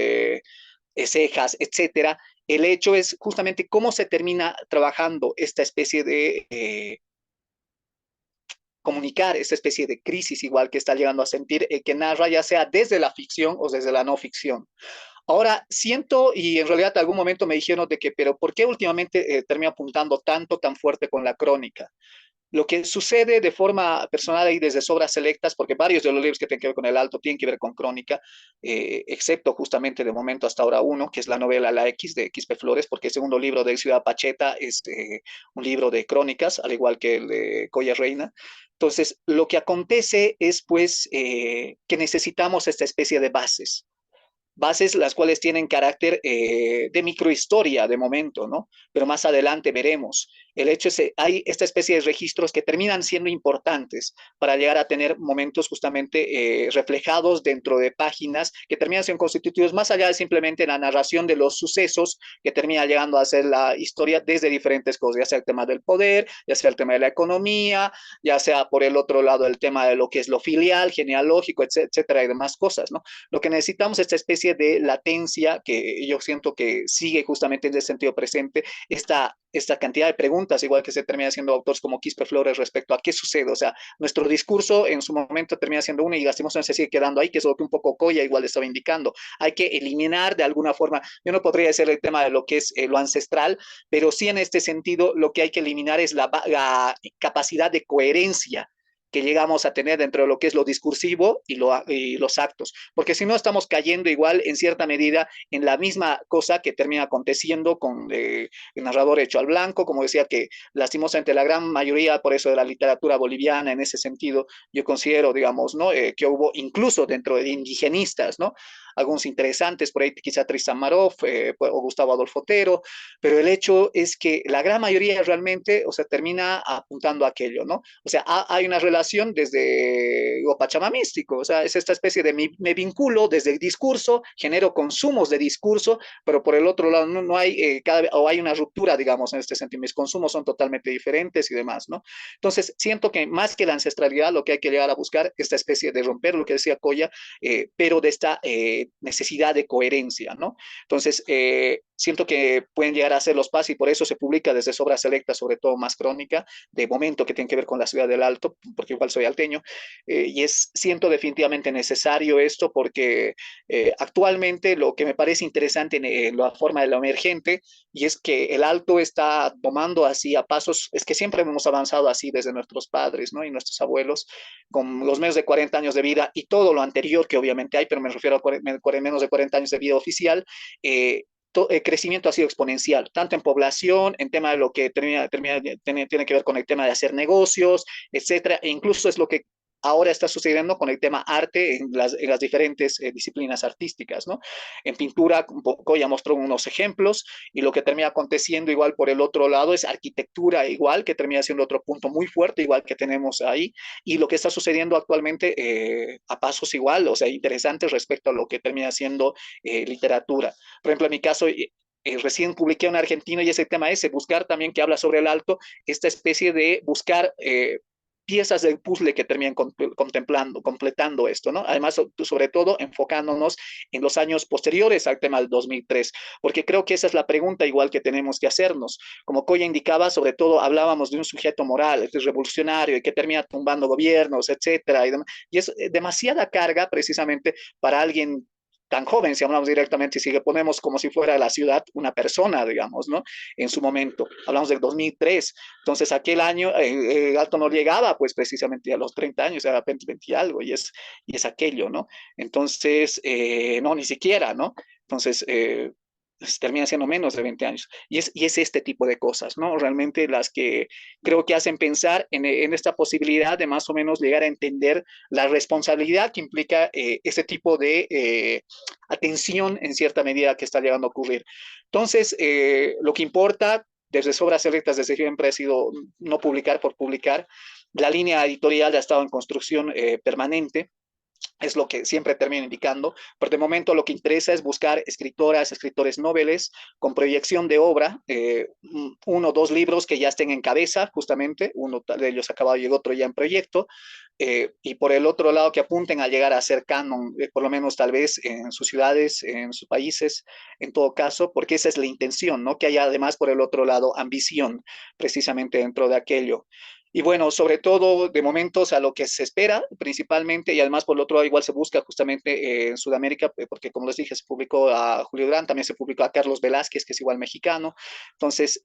cejas, etcétera. El hecho es justamente cómo se termina trabajando esta especie de comunicar esta especie de crisis igual que está llegando a sentir que narra ya sea desde la ficción o desde la no ficción. Ahora, siento, y en realidad en algún momento me dijeron de que, pero ¿por qué últimamente termino apuntando tanto, tan fuerte con la crónica? Lo que sucede de forma personal y desde obras selectas, porque varios de los libros que tienen que ver con el Alto tienen que ver con crónica, excepto justamente de momento hasta ahora uno, que es la novela La X de Quispe Flores, porque el segundo libro de Ciudad Pacheta es un libro de crónicas, al igual que el de Coya Reina. Entonces, lo que acontece es pues que necesitamos esta especie de bases las cuales tienen carácter de microhistoria de momento, ¿no? Pero más adelante veremos. El hecho es que hay esta especie de registros que terminan siendo importantes para llegar a tener momentos justamente reflejados dentro de páginas que terminan siendo constitutivos más allá de simplemente la narración de los sucesos que termina llegando a ser la historia desde diferentes cosas, ya sea el tema del poder, ya sea el tema de la economía, ya sea por el otro lado el tema de lo que es lo filial, genealógico, etcétera, y demás cosas, ¿no? Lo que necesitamos es esta especie de latencia que yo siento que sigue justamente en ese sentido presente, esta cantidad de preguntas, igual que se termina haciendo autores como Quispe Flores respecto a qué sucede. O sea, nuestro discurso en su momento termina siendo uno y lastimosamente se sigue quedando ahí, que es lo que un poco Coya igual estaba indicando. Hay que eliminar de alguna forma, yo no podría decir el tema de lo que es lo ancestral, pero sí en este sentido lo que hay que eliminar es la capacidad de coherencia que llegamos a tener dentro de lo que es lo discursivo y los actos, porque si no estamos cayendo igual en cierta medida en la misma cosa que termina aconteciendo con el narrador hecho al blanco, como decía que lastimosamente la gran mayoría, por eso de la literatura boliviana en ese sentido, yo considero, digamos, ¿no? Que hubo incluso dentro de indigenistas, ¿no? algunos interesantes, por ahí quizá Tristan Marov o Gustavo Adolfo Otero, pero el hecho es que la gran mayoría realmente, o sea, termina apuntando a aquello, ¿no? O sea, hay una relación desde lo pachamamístico, o sea, es esta especie de me vinculo desde el discurso, genero consumos de discurso, pero por el otro lado no hay, o hay una ruptura, digamos, en este sentido, mis consumos son totalmente diferentes y demás, ¿no? Entonces, siento que más que la ancestralidad, lo que hay que llegar a buscar es esta especie de romper lo que decía Coya, pero de esta necesidad de coherencia, ¿no? Entonces, siento que pueden llegar a hacer los pasos y por eso se publica desde obras selectas, sobre todo más crónica, de momento que tiene que ver con la ciudad del Alto, porque igual soy alteño, y siento definitivamente necesario esto porque actualmente lo que me parece interesante en la forma de lo emergente, y es que el Alto está tomando así a pasos, es que siempre hemos avanzado así desde nuestros padres, ¿no? Y nuestros abuelos, con los menos de 40 años de vida y todo lo anterior que obviamente hay, pero me refiero a menos de 40 años de vida oficial, el crecimiento ha sido exponencial, tanto en población, en tema de lo que tiene que ver con el tema de hacer negocios, etcétera, e incluso es lo que ahora está sucediendo con el tema arte en las diferentes disciplinas artísticas, ¿no? En pintura, un poco ya mostró unos ejemplos, y lo que termina aconteciendo igual por el otro lado es arquitectura igual, que termina siendo otro punto muy fuerte, igual que tenemos ahí, y lo que está sucediendo actualmente a pasos igual, o sea, interesantes respecto a lo que termina siendo literatura. Por ejemplo, en mi caso, recién publiqué un argentino y ese tema es buscar también que habla sobre el Alto, esta especie de buscar piezas del puzzle que terminan contemplando, completando esto, ¿no? Además, sobre todo enfocándonos en los años posteriores al tema del 2003, porque creo que esa es la pregunta igual que tenemos que hacernos. Como Coya indicaba, sobre todo hablábamos de un sujeto moral, este revolucionario y que termina tumbando gobiernos, etcétera, y es demasiada carga precisamente para alguien tan joven, si hablamos directamente, si le ponemos como si fuera la ciudad una persona, digamos, ¿no? En su momento, hablamos del 2003, entonces aquel año Alto no llegaba pues precisamente a los 30 años, era 20, 20 y algo, y es aquello, ¿no? Entonces, no, ni siquiera, ¿no? Entonces, termina siendo menos de 20 años. Y es este tipo de cosas, ¿no? Realmente las que creo que hacen pensar en esta posibilidad de más o menos llegar a entender la responsabilidad que implica ese tipo de atención en cierta medida que está llegando a ocurrir. Entonces, lo que importa desde obras selectas desde siempre ha sido no publicar por publicar. La línea editorial ha estado en construcción permanente, es lo que siempre termino indicando, pero de momento lo que interesa es buscar escritoras, escritores noveles con proyección de obra, uno o dos libros que ya estén en cabeza, justamente, uno de ellos acabado y el otro ya en proyecto, y por el otro lado que apunten a llegar a ser canon, por lo menos tal vez en sus ciudades, en sus países, en todo caso, porque esa es la intención, ¿no? Que haya además por el otro lado ambición, precisamente dentro de aquello. Y bueno, sobre todo de momentos a lo que se espera principalmente, y además por el otro lado igual se busca justamente en Sudamérica, porque como les dije, se publicó a Julio Grant, también se publicó a Carlos Velázquez, que es igual mexicano. Entonces,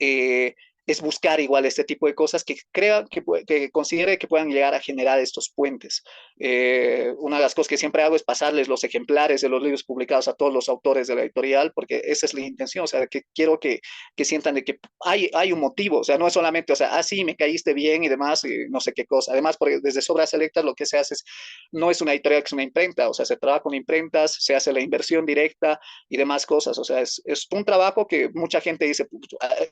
es buscar igual este tipo de cosas que crea, que considere que puedan llegar a generar estos puentes. Una de las cosas que siempre hago es pasarles los ejemplares de los libros publicados a todos los autores de la editorial, porque esa es la intención, o sea, que quiero que sientan de que hay un motivo, o sea, no es solamente, o sea, sí, me caíste bien y demás, y no sé qué cosa. Además, porque desde Obras Selectas lo que se hace no es una editorial, que es una imprenta, o sea, se trabaja con imprentas, se hace la inversión directa y demás cosas, o sea, es un trabajo que mucha gente dice,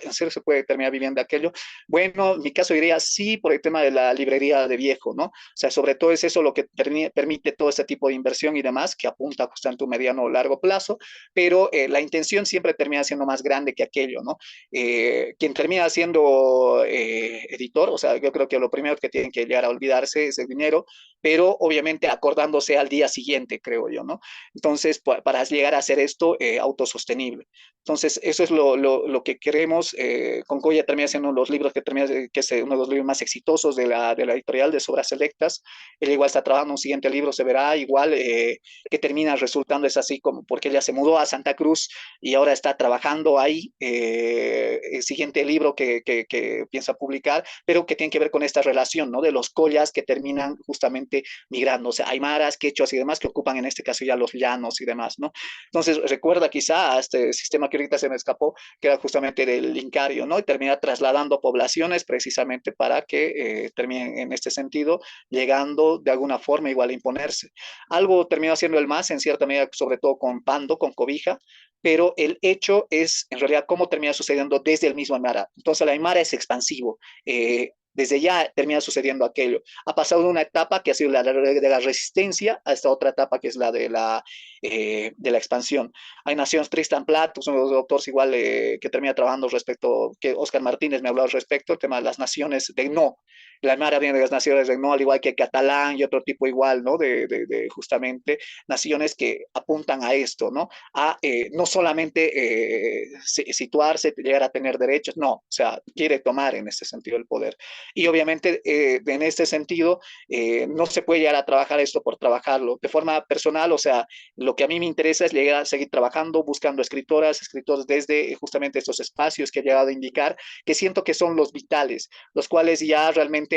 ¿en serio se puede terminar viviendo de aquello? Bueno, en mi caso diría sí por el tema de la librería de viejo, ¿no? O sea, sobre todo es eso lo que permite todo este tipo de inversión y demás, que apunta justamente a un mediano o largo plazo, pero la intención siempre termina siendo más grande que aquello, ¿no? Quien termina siendo editor, o sea, yo creo que lo primero que tienen que llegar a olvidarse es el dinero, pero obviamente acordándose al día siguiente, creo yo, ¿no? Entonces, para llegar a hacer esto autosostenible. Entonces, eso es lo que queremos. Con Coya termina siendo los libros que es uno de los libros más exitosos de la editorial de Obras Selectas. Él igual está trabajando un siguiente libro, se verá igual, que termina resultando es así como porque ella se mudó a Santa Cruz y ahora está trabajando ahí, el siguiente libro que piensa publicar, pero que tiene que ver con esta relación, ¿no? De los collas que terminan justamente migrando, o sea, aymaras, quechuas y demás que ocupan en este caso ya los llanos y demás, ¿no? Entonces, recuerda quizá a este sistema que ahorita se me escapó, que era justamente del Incario, ¿no? Y termina trasladando poblaciones precisamente para que terminen en este sentido, llegando de alguna forma igual a imponerse. Algo terminó haciendo el MAS en cierta medida, sobre todo con Pando, con Cobija, pero el hecho es en realidad cómo termina sucediendo desde el mismo Aymara. Entonces el Aymara es expansivo. Desde ya termina sucediendo aquello. Ha pasado de una etapa que ha sido la de la resistencia a esta otra etapa que es la de la expansión. Hay naciones Tristan Platt, son los doctores igual que termina trabajando respecto, que Oscar Martínez me ha hablado respecto, el tema de las naciones de no. La Aymara viene de las naciones de no, al igual que catalán y otro tipo igual, ¿no? De justamente naciones que apuntan a esto, ¿no? A no solamente situarse, llegar a tener derechos, no, o sea, quiere tomar en este sentido el poder. Y obviamente en este sentido no se puede llegar a trabajar esto por trabajarlo. De forma personal, o sea, lo que a mí me interesa es llegar a seguir trabajando, buscando escritoras, escritores desde justamente estos espacios que he llegado a indicar, que siento que son los vitales, los cuales ya realmente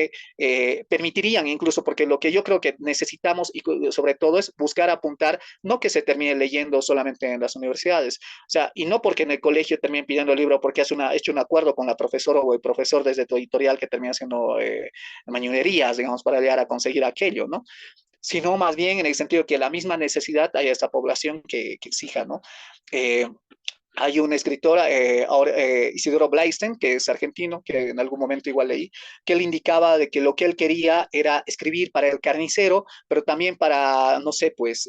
permitirían incluso, porque lo que yo creo que necesitamos y sobre todo es buscar apuntar, no que se termine leyendo solamente en las universidades, o sea, y no porque en el colegio terminen pidiendo el libro porque has hecho un acuerdo con la profesora o el profesor desde tu editorial que termina haciendo mañonerías, digamos, para llegar a conseguir aquello, ¿no? Sino más bien en el sentido que la misma necesidad haya esta población que exija, ¿no? Eh, hay un escritor, Isidoro Blaisten, que es argentino, que en algún momento igual leí, que él indicaba de que lo que él quería era escribir para el carnicero, pero también para, no sé, pues,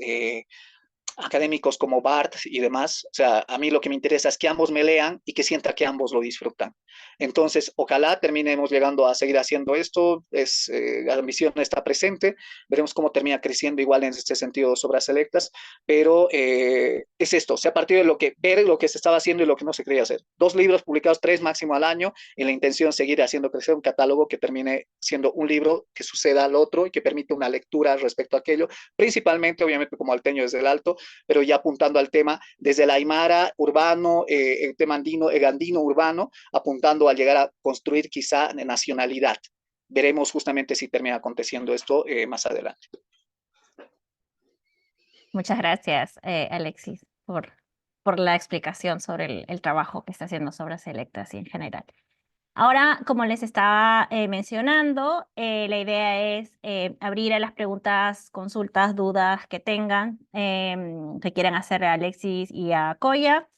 académicos como Barth y demás. O sea, a mí lo que me interesa es que ambos me lean y que sienta que ambos lo disfrutan. Entonces, ojalá terminemos llegando a seguir haciendo esto. La ambición está presente. Veremos cómo termina creciendo igual en este sentido Obras Selectas. Pero es esto, o sea, a partir de ver lo que se estaba haciendo y lo que no se quería hacer. 2 libros publicados, 3 máximo al año, y la intención es seguir haciendo crecer un catálogo que termine siendo un libro que suceda al otro y que permita una lectura respecto a aquello, principalmente, obviamente, como alteño desde el alto, pero ya apuntando al tema desde el aymara urbano, el tema andino, el andino urbano, apuntando a llegar a construir quizá nacionalidad. Veremos justamente si termina aconteciendo esto más adelante. Muchas gracias, Alexis, por la explicación sobre el trabajo que está haciendo sobre Selectas y en general. Ahora, como les estaba mencionando, la idea es abrir a las preguntas, consultas, dudas que tengan, que quieran hacer a Alexis y a Koya.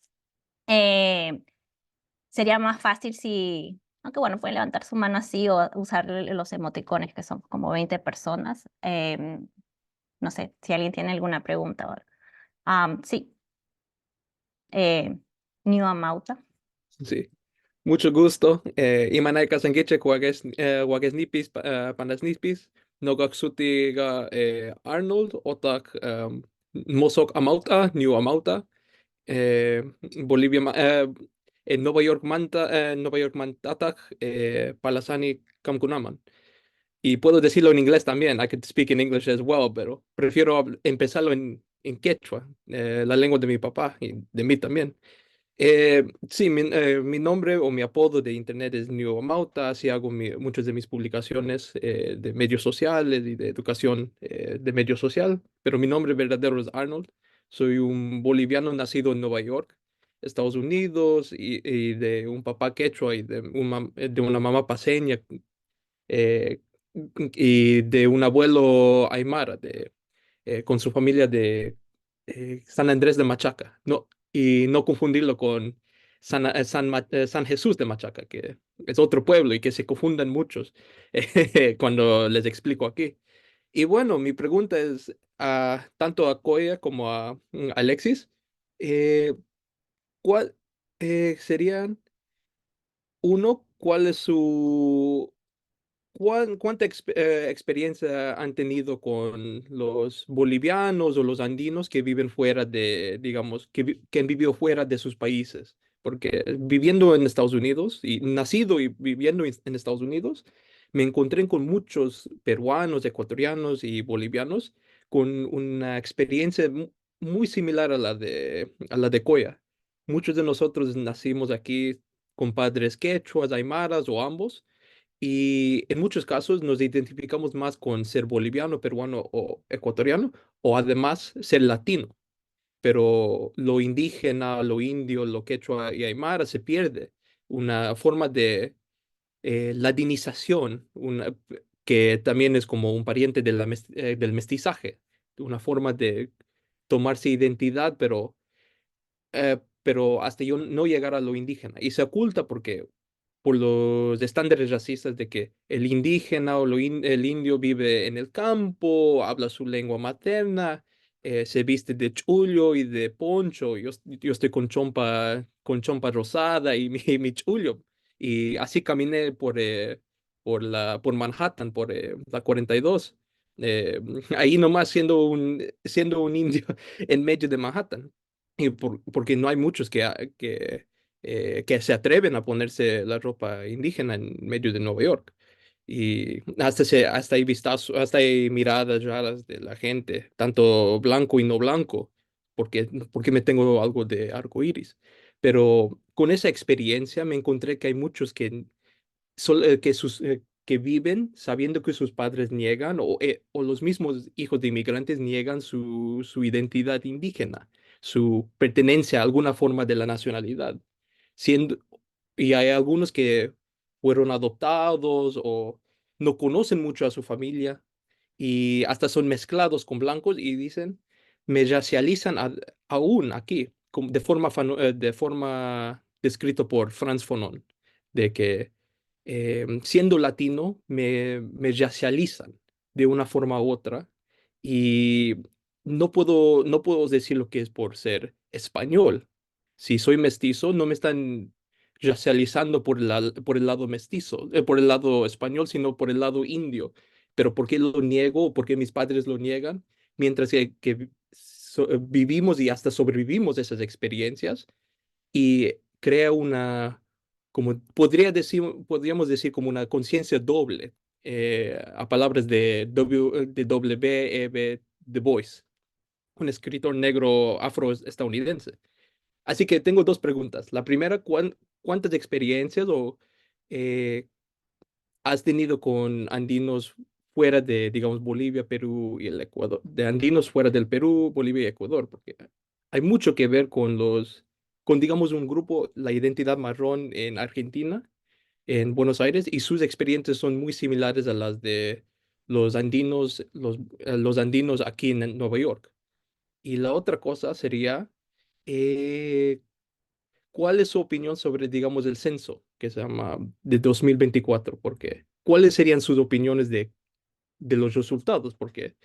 Sería más fácil si, aunque bueno, pueden levantar su mano así o usar los emoticones, que son como 20 personas. No sé si alguien tiene alguna pregunta ahora. Sí, New Amauta. Sí, mucho gusto. Imanay Kasangiche, Wagesnipis, Pandasnipis, Nogaksuti Arnold, Otak, Mosok Amauta, New Amauta, eh, Bolivia, en Nueva York Mantatak, Palasani Kamkunaman. Y puedo decirlo en inglés también, I could speak in English as well, pero prefiero empezarlo en quechua, la lengua de mi papá y de mí también. Sí, mi nombre o mi apodo de internet es New Mauta, así hago muchas de mis publicaciones de medios sociales y de educación de medio social, pero mi nombre verdadero es Arnold. Soy un boliviano nacido en Nueva York, Estados Unidos, y de un papá quechua y de una mamá paseña, eh, y de un abuelo aymara con su familia de San Andrés de Machaca. No, y no confundirlo con San Jesús de Machaca, que es otro pueblo y que se confunden muchos cuando les explico aquí. Y bueno, mi pregunta es tanto a Koya como a Alexis, eh, ¿cuál serían, uno, cuál es su ¿cuánta experiencia han tenido con los bolivianos o los andinos que viven fuera de, digamos, que han vivido fuera de sus países? Porque viviendo en Estados Unidos y nacido y viviendo en Estados Unidos, me encontré con muchos peruanos, ecuatorianos y bolivianos con una experiencia muy similar a la de Coya. Muchos de nosotros nacimos aquí con padres quechuas, aymaras o ambos, y en muchos casos nos identificamos más con ser boliviano, peruano o ecuatoriano, o además ser latino. pero lo indígena, lo indio, lo quechua y aymara se pierde. Una forma de ladinización, que también es como un pariente de del mestizaje, una forma de tomarse identidad, pero hasta yo no llegar a lo indígena. Y se oculta porque por los estándares racistas de que el indígena o el indio vive en el campo, habla su lengua materna, se viste de chullo y de poncho. Yo estoy con chompa rosada y mi chullo. Y así caminé por Manhattan, por la 42. eh, Ahí nomás siendo un indio en medio de Manhattan. Porque no hay muchos que se atreven a ponerse la ropa indígena en medio de Nueva York. Y hasta hay hasta hay miradas raras de la gente, tanto blanco y no blanco, porque me tengo algo de arco iris. Pero con esa experiencia me encontré que hay muchos que viven sabiendo que sus padres niegan o los mismos hijos de inmigrantes niegan su identidad indígena, su pertenencia a alguna forma de la nacionalidad. Siendo, y hay algunos que fueron adoptados o no conocen mucho a su familia y hasta son mezclados con blancos y dicen, me racializan aún aquí, de forma descrito por Franz Fanon, de que siendo latino me racializan de una forma u otra y no puedo decir lo que es por ser español. Si soy mestizo, no me están racializando por el lado mestizo, por el lado español, sino por el lado indio. Pero ¿por qué lo niego o por qué mis padres lo niegan? Mientras vivimos y hasta sobrevivimos esas experiencias y crea como podríamos decir como una conciencia doble, a palabras de W. E. B. Du Bois, un escritor negro afroestadounidense. Así que tengo dos preguntas. La primera, ¿cuántas experiencias eh, has tenido con andinos fuera de, digamos, Bolivia, Perú y el Ecuador? De andinos fuera del Perú, Bolivia y Ecuador, porque hay mucho que ver con, digamos, un grupo, la identidad marrón en Argentina, en Buenos Aires, y sus experiencias son muy similares a las de los andinos aquí en Nueva York. Y la otra cosa sería, eh, ¿cuál es su opinión sobre, digamos, el censo que se llama de 2024? Porque, ¿cuáles serían sus opiniones de los resultados? Porque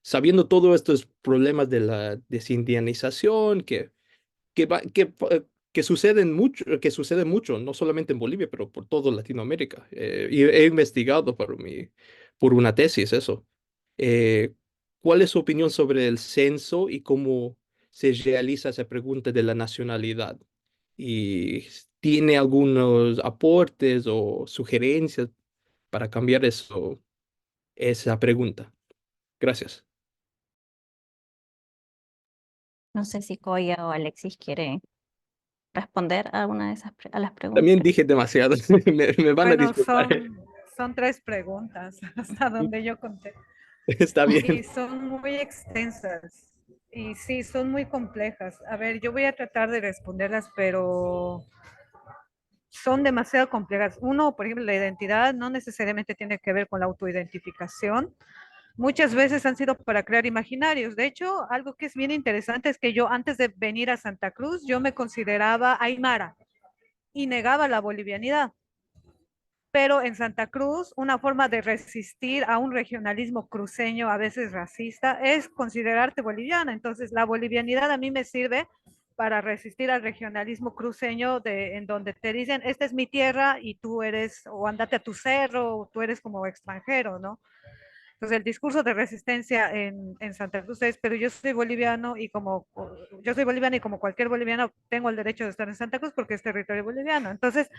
sabiendo todos estos problemas de la desindianización, que, va- que, pa- que sucede mucho, no solamente en Bolivia, pero por toda Latinoamérica. Y he investigado por una tesis eso. Eh, ¿Cuál es su opinión sobre el censo y cómo se realiza esa pregunta de la nacionalidad? ¿Y tiene algunos aportes o sugerencias para cambiar esa pregunta? Gracias. No sé si Koya o Alexis quiere responder a alguna de a las También preguntas. dije demasiado, me van a Bueno, disculpar. son tres preguntas hasta donde yo conté Está y bien. son muy extensas y sí, son muy complejas. A ver, yo voy a tratar de responderlas, pero son demasiado complejas. Uno, por ejemplo, la identidad no necesariamente tiene que ver con la autoidentificación. Muchas veces han sido para crear imaginarios. De hecho, algo que es bien interesante es que yo antes de venir a Santa Cruz, yo me consideraba aymara y negaba la bolivianidad. Pero en Santa Cruz, una forma de resistir a un regionalismo cruceño, a veces racista, es considerarte boliviana. Entonces, la bolivianidad a mí me sirve para resistir al regionalismo cruceño en donde te dicen, esta es mi tierra y tú eres, o andate a tu cerro, o tú eres como extranjero, ¿no? Entonces, el discurso de resistencia en Santa Cruz es, pero yo soy boliviano y como yo soy boliviano y como cualquier boliviano tengo el derecho de estar en Santa Cruz porque es territorio boliviano. Entonces,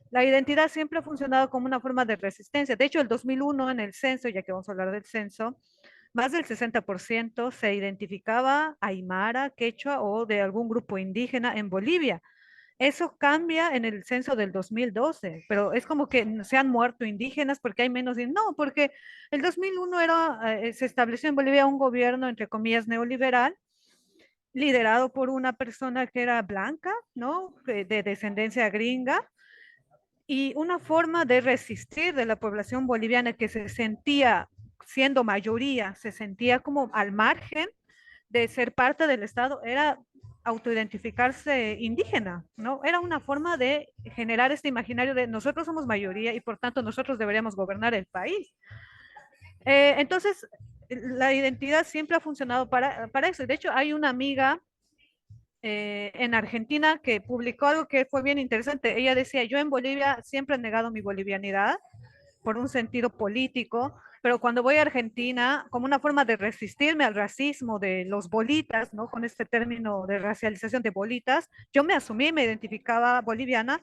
la identidad siempre ha funcionado como una forma de resistencia. De hecho, el 2001 en el censo, ya que vamos a hablar del censo, más del 60% se identificaba aymara, quechua o de algún grupo indígena en Bolivia. Eso cambia en el censo del 2012, pero es como que se han muerto indígenas porque hay menos. No, porque el 2001 se estableció en Bolivia un gobierno, entre comillas, neoliberal, liderado por una persona que era blanca, ¿no? De descendencia gringa, y una forma de resistir de la población boliviana que se sentía, siendo mayoría, se sentía como al margen de ser parte del Estado, era autoidentificarse indígena, ¿no? Era una forma de generar este imaginario de nosotros somos mayoría y por tanto nosotros deberíamos gobernar el país. Entonces, la identidad siempre ha funcionado para eso. De hecho, hay una amiga en Argentina que publicó algo que fue bien interesante. Ella decía, yo en Bolivia siempre he negado mi bolivianidad por un sentido político, pero cuando voy a Argentina, como una forma de resistirme al racismo de los bolitas, ¿no? Con este término de racialización de bolitas, yo me asumí, me identificaba boliviana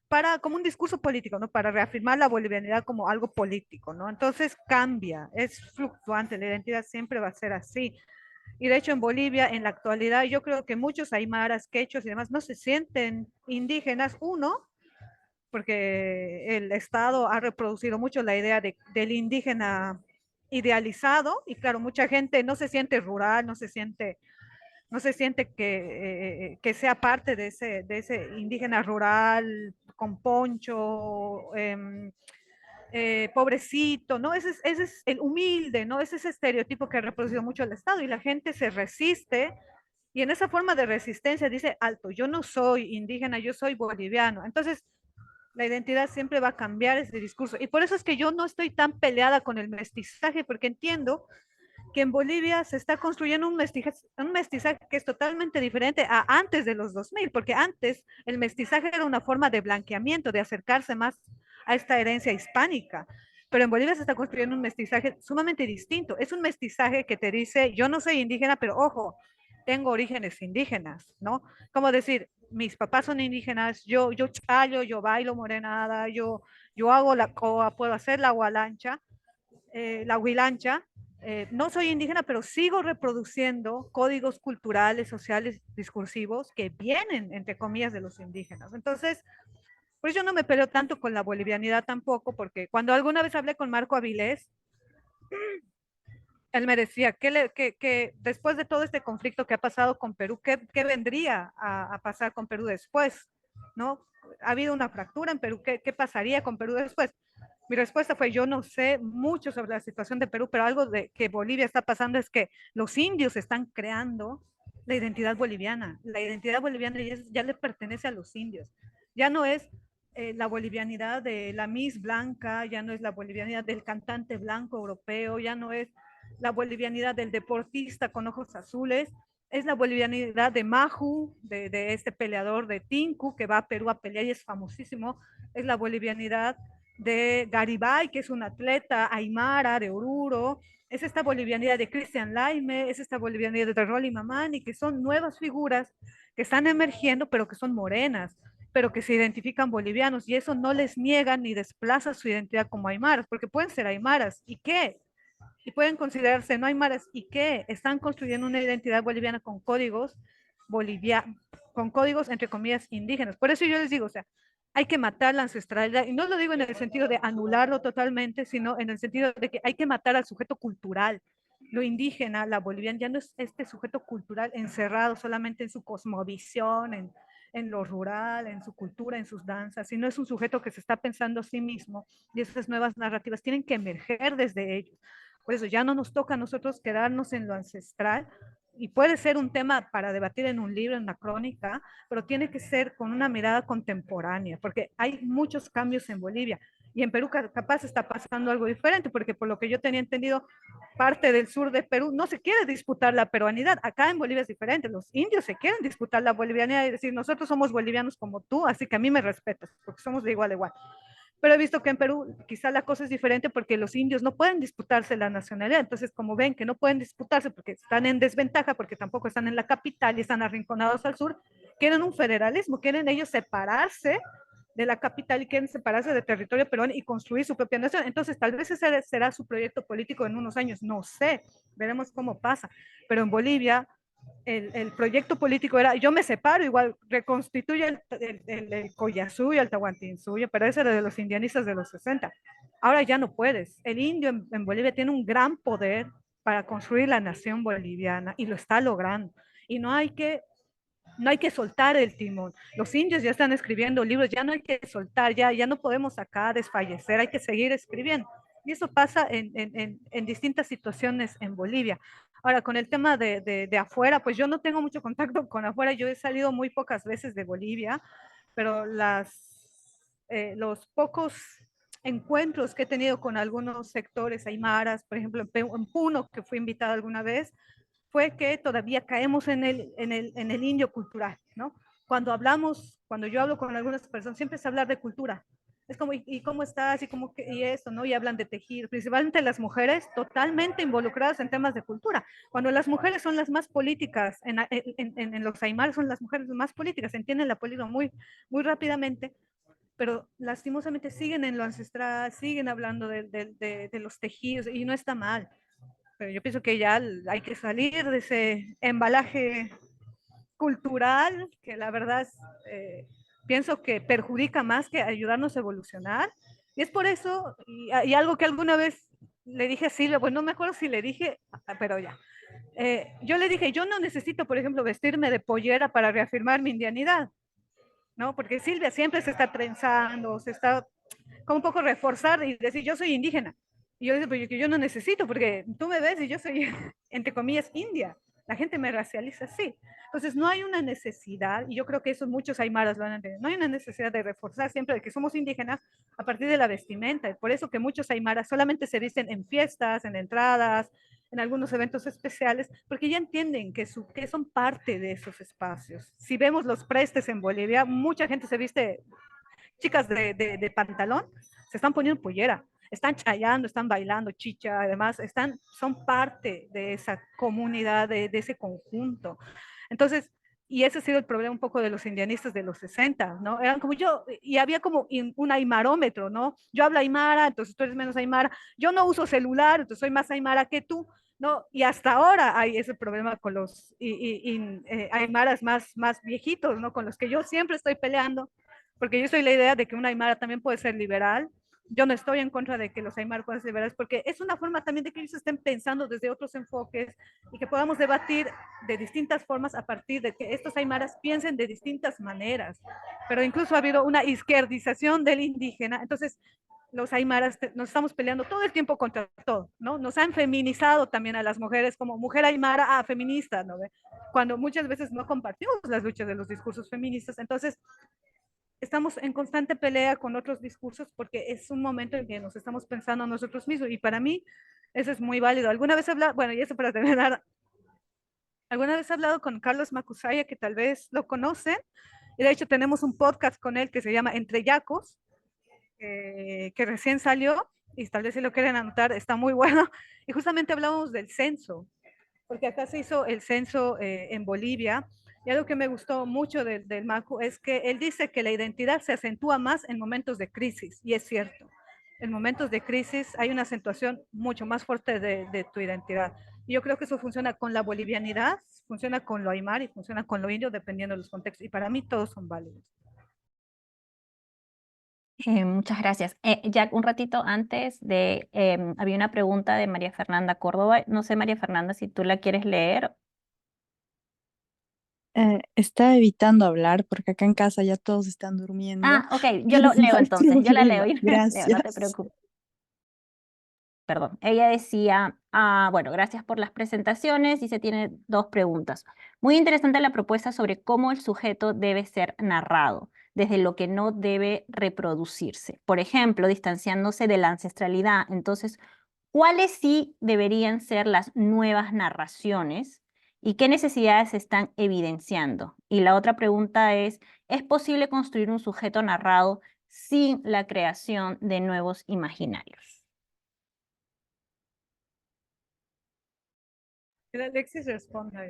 para, como un discurso político, ¿no? Para reafirmar la bolivianidad como algo político, ¿no? Entonces cambia, es fluctuante, la identidad siempre va a ser así. Y de hecho en Bolivia, en la actualidad, yo creo que muchos aymaras, quechos y demás no se sienten indígenas, uno, porque el Estado ha reproducido mucho la idea del indígena idealizado y claro, mucha gente no se siente rural, no se siente que sea parte de ese indígena rural con poncho, pobrecito, ¿no? Ese es el humilde, ¿no? Ese es ese estereotipo que ha reproducido mucho el Estado y la gente se resiste y en esa forma de resistencia dice, alto, yo no soy indígena, yo soy boliviano. Entonces, la identidad siempre va a cambiar ese discurso. Y por eso es que yo no estoy tan peleada con el mestizaje, porque entiendo que en Bolivia se está construyendo un mestizaje que es totalmente diferente a antes de los 2000, porque antes el mestizaje era una forma de blanqueamiento, de acercarse más a esta herencia hispánica. Pero en Bolivia se está construyendo un mestizaje sumamente distinto. Es un mestizaje que te dice, yo no soy indígena, pero ojo, tengo orígenes indígenas, ¿no? Como decir, mis papás son indígenas, yo chayo, yo bailo morenada, yo hago la coa, puedo hacer la gualancha, la huilancha, no soy indígena, pero sigo reproduciendo códigos culturales, sociales, discursivos que vienen, entre comillas, de los indígenas. Entonces, pues yo no me peleo tanto con la bolivianidad tampoco, porque cuando alguna vez hablé con Marco Avilés, él me decía que después de todo este conflicto que ha pasado con Perú, ¿qué vendría a pasar con Perú después? ¿No? Ha habido una fractura en Perú, ¿qué pasaría con Perú después? Mi respuesta fue, yo no sé mucho sobre la situación de Perú, pero algo de que Bolivia está pasando es que los indios están creando la identidad boliviana. La identidad boliviana ya le pertenece a los indios. Ya no es la bolivianidad de la Miss Blanca, ya no es la bolivianidad del cantante blanco europeo, ya no es la bolivianidad del deportista con ojos azules, es la bolivianidad de Maju, de este peleador de Tinku, que va a Perú a pelear y es famosísimo, es la bolivianidad de Garibay, que es un atleta aymara de Oruro, es esta bolivianidad de Cristian Laime, es esta bolivianidad de Rolly Mamani, que son nuevas figuras que están emergiendo, pero que son morenas, pero que se identifican bolivianos, y eso no les niega ni desplaza su identidad como aymaras, porque pueden ser aymaras, ¿y qué? Y pueden considerarse no aymaras, ¿y qué? Están construyendo una identidad boliviana con códigos con códigos entre comillas indígenas. Por eso yo les digo, o sea, hay que matar la ancestralidad, y no lo digo en el sentido de anularlo totalmente, sino en el sentido de que hay que matar al sujeto cultural. Lo indígena, la boliviana, ya no es este sujeto cultural encerrado solamente en su cosmovisión, en lo rural, en su cultura, en sus danzas, sino es un sujeto que se está pensando a sí mismo, y esas nuevas narrativas tienen que emerger desde ellos. Por eso ya no nos toca a nosotros quedarnos en lo ancestral, y puede ser un tema para debatir en un libro, en una crónica, pero tiene que ser con una mirada contemporánea, porque hay muchos cambios en Bolivia y en Perú capaz está pasando algo diferente, porque por lo que yo tenía entendido, parte del sur de Perú no se quiere disputar la peruanidad. Acá en Bolivia es diferente, los indios se quieren disputar la bolivianidad y decir, nosotros somos bolivianos como tú, así que a mí me respetas, porque somos de igual a igual. Pero he visto que en Perú quizá la cosa es diferente porque los indios no pueden disputarse la nacionalidad. Entonces, como ven que no pueden disputarse porque están en desventaja, porque tampoco están en la capital y están arrinconados al sur, quieren un federalismo, quieren ellos separarse de la capital y quieren separarse del territorio peruano y construir su propia nación. Entonces, tal vez ese será su proyecto político en unos años, no sé, veremos cómo pasa. Pero en Bolivia el proyecto político era, yo me separo, igual reconstituye el Collasuyo, el Tahuantinsuyo, pero ese era de los indianistas de los 60. Ahora ya no puedes. El indio en Bolivia tiene un gran poder para construir la nación boliviana y lo está logrando. y no hay que soltar el timón. Los indios ya están escribiendo libros, ya no hay que soltar, ya no podemos acá desfallecer, hay que seguir escribiendo. Y eso pasa en distintas situaciones en Bolivia. Ahora, con el tema de afuera, pues yo no tengo mucho contacto con afuera, yo he salido muy pocas veces de Bolivia, pero los pocos encuentros que he tenido con algunos sectores aymaras, por ejemplo, en Puno, que fui invitada alguna vez, fue que todavía caemos en el indio cultural, ¿no? Cuando yo hablo con algunas personas, siempre es hablar de cultura. Es como, ¿y cómo estás? Y eso, ¿no? Y hablan de tejido, principalmente las mujeres totalmente involucradas en temas de cultura. Cuando las mujeres son las más políticas, en los aymaras son las mujeres más políticas, entienden la política muy rápidamente, pero lastimosamente siguen en lo ancestral, siguen hablando de los tejidos y no está mal. Pero yo pienso que ya hay que salir de ese embalaje cultural, que la verdad pienso que perjudica más que ayudarnos a evolucionar. Y es por eso, y algo que alguna vez le dije a Silvia, pues no me acuerdo si le dije, pero ya. Yo le dije, yo no necesito, por ejemplo, vestirme de pollera para reafirmar mi indianidad, ¿no? Porque Silvia siempre se está trenzando, se está como un poco reforzar y decir, yo soy indígena. Y yo digo, pero yo no necesito, porque tú me ves y yo soy, entre comillas, india. La gente me racializa así. Entonces, no hay una necesidad, y yo creo que eso muchos aymaras lo han entendido, no hay una necesidad de reforzar siempre de que somos indígenas a partir de la vestimenta. Por eso que muchos aymaras solamente se dicen en fiestas, en entradas, en algunos eventos especiales, porque ya entienden que son parte de esos espacios. Si vemos los prestes en Bolivia, mucha gente se viste, chicas de pantalón, se están poniendo pollera, están chayando, están bailando chicha, además son parte de esa comunidad, de ese conjunto. Entonces, y ese ha sido el problema un poco de los indianistas de los 60, ¿no? Eran como yo, y había como un aymarómetro, ¿no? Yo hablo aymara, entonces tú eres menos aymara. Yo no uso celular, entonces soy más aymara que tú, ¿no? Y hasta ahora hay ese problema con los aymaras más viejitos, ¿no? Con los que yo siempre estoy peleando, porque yo soy la idea de que un aymara también puede ser liberal. Yo no estoy en contra de que los aymaras puedan ser liberales, porque es una forma también de que ellos estén pensando desde otros enfoques y que podamos debatir de distintas formas a partir de que estos aymaras piensen de distintas maneras. Pero incluso ha habido una izquierdización del indígena. Entonces, los aymaras nos estamos peleando todo el tiempo contra todo, ¿no? Nos han feminizado también a las mujeres como mujer aymara, feminista, ¿no? Cuando muchas veces no compartimos las luchas de los discursos feministas. Entonces, estamos en constante pelea con otros discursos porque es un momento en que nos estamos pensando a nosotros mismos y para mí eso es muy válido. Alguna vez he hablado, bueno, y eso para terminar, alguna vez he hablado con Carlos Macusaya, que tal vez lo conocen, y de hecho tenemos un podcast con él que se llama Entre Yacos, que recién salió, y tal vez si lo quieren anotar, está muy bueno, y justamente hablamos del censo, porque acá se hizo el censo en Bolivia, y algo que me gustó mucho del Macu es que él dice que la identidad se acentúa más en momentos de crisis, y es cierto. En momentos de crisis hay una acentuación mucho más fuerte de tu identidad. Y yo creo que eso funciona con la bolivianidad, funciona con lo aymar y funciona con lo indio, dependiendo de los contextos. Y para mí todos son válidos. Muchas gracias. Jack, un ratito antes había una pregunta de María Fernanda Córdoba. No sé, María Fernanda, si tú la quieres leer. Está evitando hablar porque acá en casa ya todos están durmiendo, Ah, ok, yo pero lo no leo hay entonces. Yo la leo problema. y leo, no te Gracias. preocupes. Perdón, ella decía, bueno, gracias por las presentaciones. Dice, tiene dos preguntas. Muy interesante la propuesta sobre cómo el sujeto debe ser narrado, desde lo que no debe reproducirse. Por ejemplo, distanciándose de la ancestralidad. Entonces, ¿cuáles sí deberían ser las nuevas narraciones y qué necesidades se están evidenciando? Y la otra pregunta ¿es posible construir un sujeto narrado sin la creación de nuevos imaginarios? Alexis responda.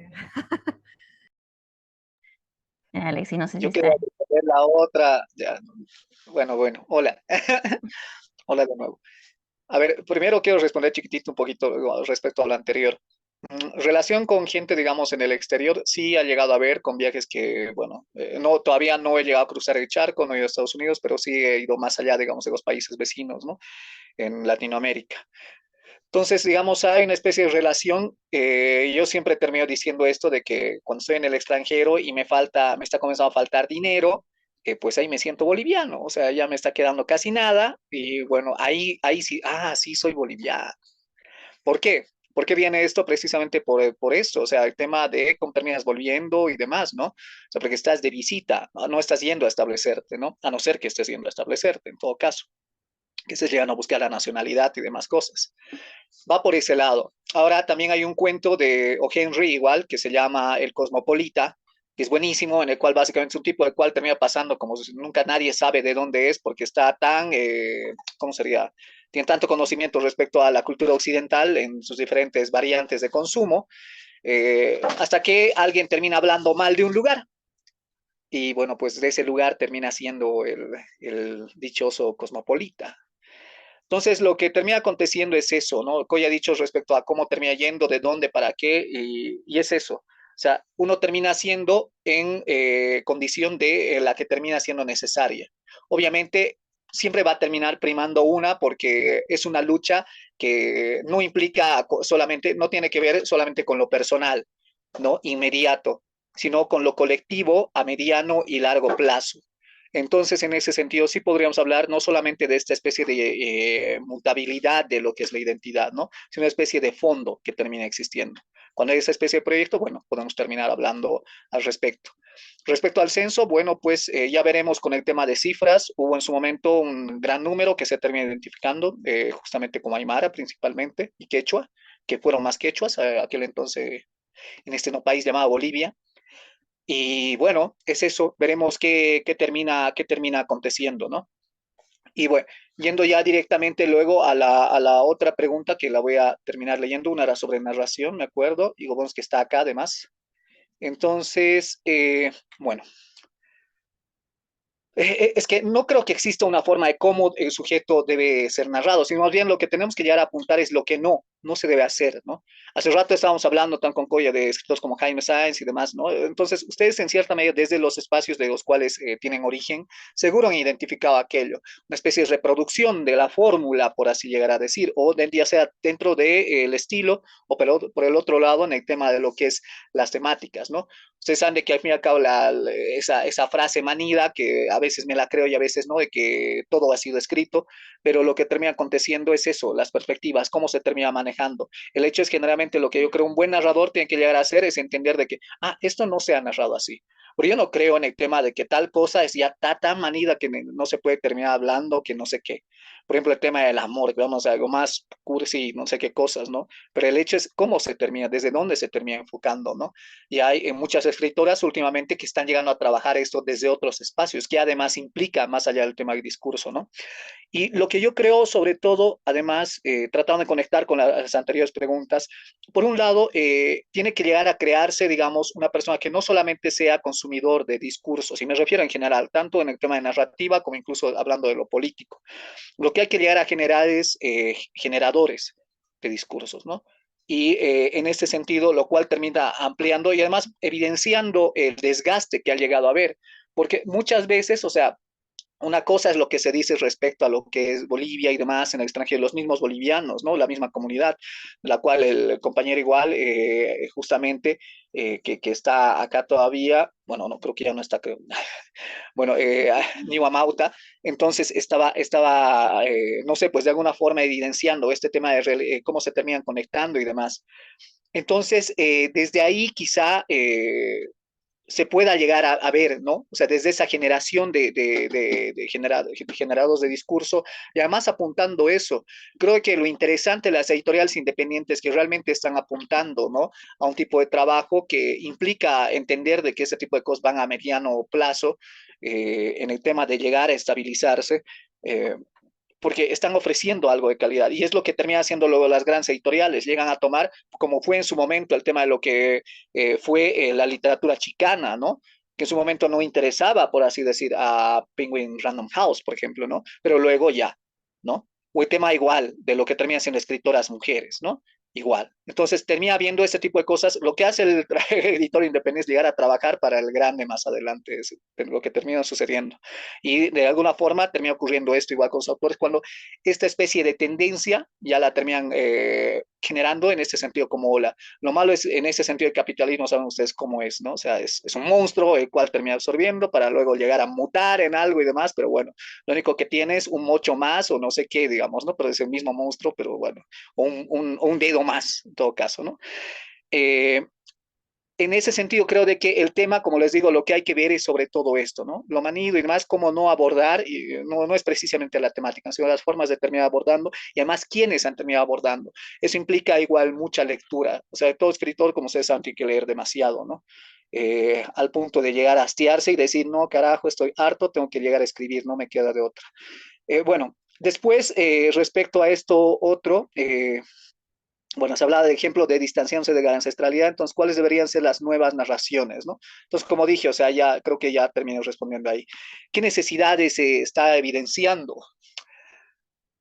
Alexi, no sé si Yo quiero está. responder la otra. Ya. Bueno, hola. Hola de nuevo. A ver, primero quiero responder chiquitito un poquito respecto a lo anterior. Relación con gente, digamos, en el exterior, sí ha llegado a ver con viajes que, bueno, no, todavía no he llegado a cruzar el charco, no he ido a Estados Unidos, pero sí he ido más allá, digamos, de los países vecinos, ¿no? En Latinoamérica. Entonces, digamos, hay una especie de relación. Yo siempre termino diciendo esto de que cuando estoy en el extranjero y me está comenzando a faltar dinero, pues ahí me siento boliviano, o sea, ya me está quedando casi nada y bueno, ahí sí, sí, soy boliviano. ¿Por qué? ¿Por qué viene esto? Precisamente por esto, o sea, el tema de cómo terminas volviendo y demás, ¿no? O sea, porque estás de visita, no estás yendo a establecerte, ¿no? A no ser que estés yendo a establecerte, en todo caso, que estés llegando a buscar la nacionalidad y demás cosas. Va por ese lado. Ahora también hay un cuento de O. Henry igual que se llama El Cosmopolita, que es buenísimo, en el cual básicamente es un tipo del cual termina pasando como si nunca nadie sabe de dónde es, porque está tan, ¿cómo sería? Tiene tanto conocimiento respecto a la cultura occidental en sus diferentes variantes de consumo, hasta que alguien termina hablando mal de un lugar. Y bueno, pues de ese lugar termina siendo el dichoso cosmopolita. Entonces, lo que termina aconteciendo es eso, ¿no? Coy ha dicho respecto a cómo termina yendo, de dónde, para qué, y es eso. O sea, uno termina siendo en condición de la que termina siendo necesaria. Obviamente, siempre va a terminar primando una porque es una lucha que no implica solamente, no tiene que ver solamente con lo personal, ¿no? Inmediato, sino con lo colectivo a mediano y largo plazo. Entonces, en ese sentido, sí podríamos hablar no solamente de esta especie de mutabilidad de lo que es la identidad, ¿no? Sino una especie de fondo que termina existiendo. Cuando hay esa especie de proyecto, bueno, podemos terminar hablando al respecto. Respecto al censo, bueno, pues ya veremos con el tema de cifras. Hubo en su momento un gran número que se termina identificando, justamente como Aymara principalmente, y Quechua, que fueron más quechuas aquel entonces en este no país llamado Bolivia. Y bueno, es eso, veremos qué termina aconteciendo, ¿no? Y bueno, yendo ya directamente luego a la otra pregunta que la voy a terminar leyendo, una era sobre narración, me acuerdo, y vemos que está acá además. Entonces, bueno, es que no creo que exista una forma de cómo el sujeto debe ser narrado, sino más bien lo que tenemos que llegar a apuntar es lo que no se debe hacer, ¿no? Hace rato estábamos hablando tan con Coya de escritores como Jaime Sáenz y demás, ¿no? Entonces, ustedes en cierta medida, desde los espacios de los cuales tienen origen, seguro han identificado aquello, una especie de reproducción de la fórmula, por así llegar a decir, o ya sea dentro del estilo o por el otro lado en el tema de lo que es las temáticas, ¿no? Ustedes saben de que al fin y al cabo esa frase manida, que a veces me la creo y a veces no, de que todo ha sido escrito, pero lo que termina aconteciendo es eso, las perspectivas, cómo se termina manejando. El hecho es generalmente lo que yo creo un buen narrador tiene que llegar a hacer es entender de que, esto no se ha narrado así. Pero yo no creo en el tema de que tal cosa es ya tan manida que no se puede terminar hablando, que no sé qué. Por ejemplo, el tema del amor, que vamos a algo más cursi, no sé qué cosas, ¿no? Pero el hecho es cómo se termina, desde dónde se termina enfocando, ¿no? Y hay muchas escritoras últimamente que están llegando a trabajar esto desde otros espacios, que además implica más allá del tema del discurso, ¿no? Y lo que yo creo, sobre todo, además, tratando de conectar con las anteriores preguntas, por un lado, tiene que llegar a crearse, digamos, una persona que no solamente sea consumidor de discursos, y me refiero en general, tanto en el tema de narrativa como incluso hablando de lo político. Lo que hay que llegar a generar es generadores de discursos, ¿no? Y en este sentido, lo cual termina ampliando y además evidenciando el desgaste que ha llegado a haber, porque muchas veces, o sea, una cosa es lo que se dice respecto a lo que es Bolivia y demás en el extranjero, los mismos bolivianos, ¿no? La misma comunidad, la cual el compañero igual, justamente, que está acá todavía, bueno, no, creo que ya no está, creo, bueno, Niwa Mauta, entonces no sé, pues de alguna forma evidenciando este tema de cómo se terminan conectando y demás. Entonces, desde ahí quizá se pueda llegar a ver, ¿no? O sea, desde esa generación de generados de discurso y además apuntando eso. Creo que lo interesante de las editoriales independientes que realmente están apuntando, ¿no? A un tipo de trabajo que implica entender de que ese tipo de cosas van a mediano plazo en el tema de llegar a estabilizarse. Porque están ofreciendo algo de calidad y es lo que termina haciendo luego las grandes editoriales, llegan a tomar, como fue en su momento el tema de lo que fue la literatura chicana, ¿no? Que en su momento no interesaba, por así decir, a Penguin Random House, por ejemplo, ¿no? Pero luego ya, ¿no? O el tema igual de lo que terminan siendo escritoras mujeres, ¿no? igual. Entonces termina viendo este tipo de cosas. Lo que hace el editor independiente es llegar a trabajar para el grande más adelante, es lo que termina sucediendo. Y de alguna forma termina ocurriendo esto igual con los autores, cuando esta especie de tendencia ya la terminan generando en este sentido como ola. Lo malo es en ese sentido el capitalismo, saben ustedes cómo es, ¿no? O sea, es un monstruo el cual termina absorbiendo para luego llegar a mutar en algo y demás, pero bueno, lo único que tiene es un mocho más o no sé qué, digamos, ¿no? Pero es el mismo monstruo, pero bueno, un dedo más, en todo caso, ¿no? Eh, en ese sentido, creo de que el tema, como les digo, lo que hay que ver es sobre todo esto, ¿no? Lo manido y demás, cómo no abordar, y no es precisamente la temática, sino las formas de terminar abordando, y además quiénes han terminado abordando. Eso implica igual mucha lectura. O sea, todo escritor, como ustedes saben, tiene que leer demasiado, ¿no? Al punto de llegar a hastiarse y decir, no, carajo, estoy harto, tengo que llegar a escribir, no me queda de otra. Bueno, después, respecto a esto otro, bueno, se hablaba de ejemplo de distanciarse de la ancestralidad, entonces, ¿cuáles deberían ser las nuevas narraciones, no? Entonces, como dije, o sea, ya creo que ya termino respondiendo ahí. ¿Qué necesidades se está evidenciando?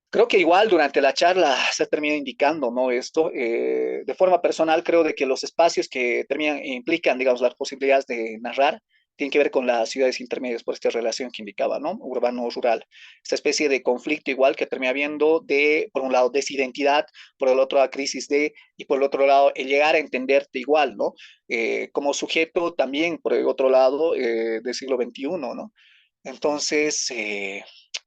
Creo que igual durante la charla se termina indicando, ¿no? Esto, de forma personal, creo de que los espacios que terminan, implican, digamos, las posibilidades de narrar, tienen que ver con las ciudades intermedias, por esta relación que indicaba, ¿no? Urbano-rural. Esta especie de conflicto igual que termina habiendo de, por un lado, desidentidad, por el otro, la crisis de, y por el otro lado, el llegar a entenderte igual, ¿no? Como sujeto también, por el otro lado, del siglo XXI, ¿no? Entonces,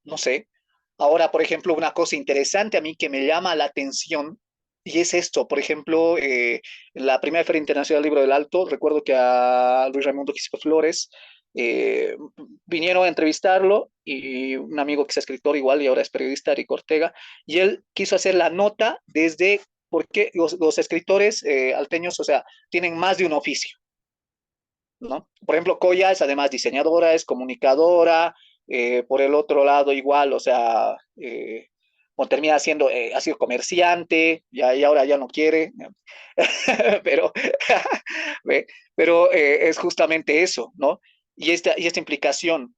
no sé. Ahora, por ejemplo, una cosa interesante a mí que me llama la atención, y es esto, por ejemplo, en la primera Feria Internacional del Libro del Alto, recuerdo que a Luis Raimundo Quispe Flores eh, vinieron a entrevistarlo, y un amigo que es escritor igual y ahora es periodista, Eric Ortega, y él quiso hacer la nota desde por qué los escritores alteños, o sea, tienen más de un oficio, ¿no? Por ejemplo, Coya es además diseñadora, es comunicadora, por el otro lado igual, o sea, bueno, termina siendo, ha sido comerciante, ya, y ahora ya no quiere, pero, ¿ve? Pero es justamente eso, ¿no? Y esta implicación,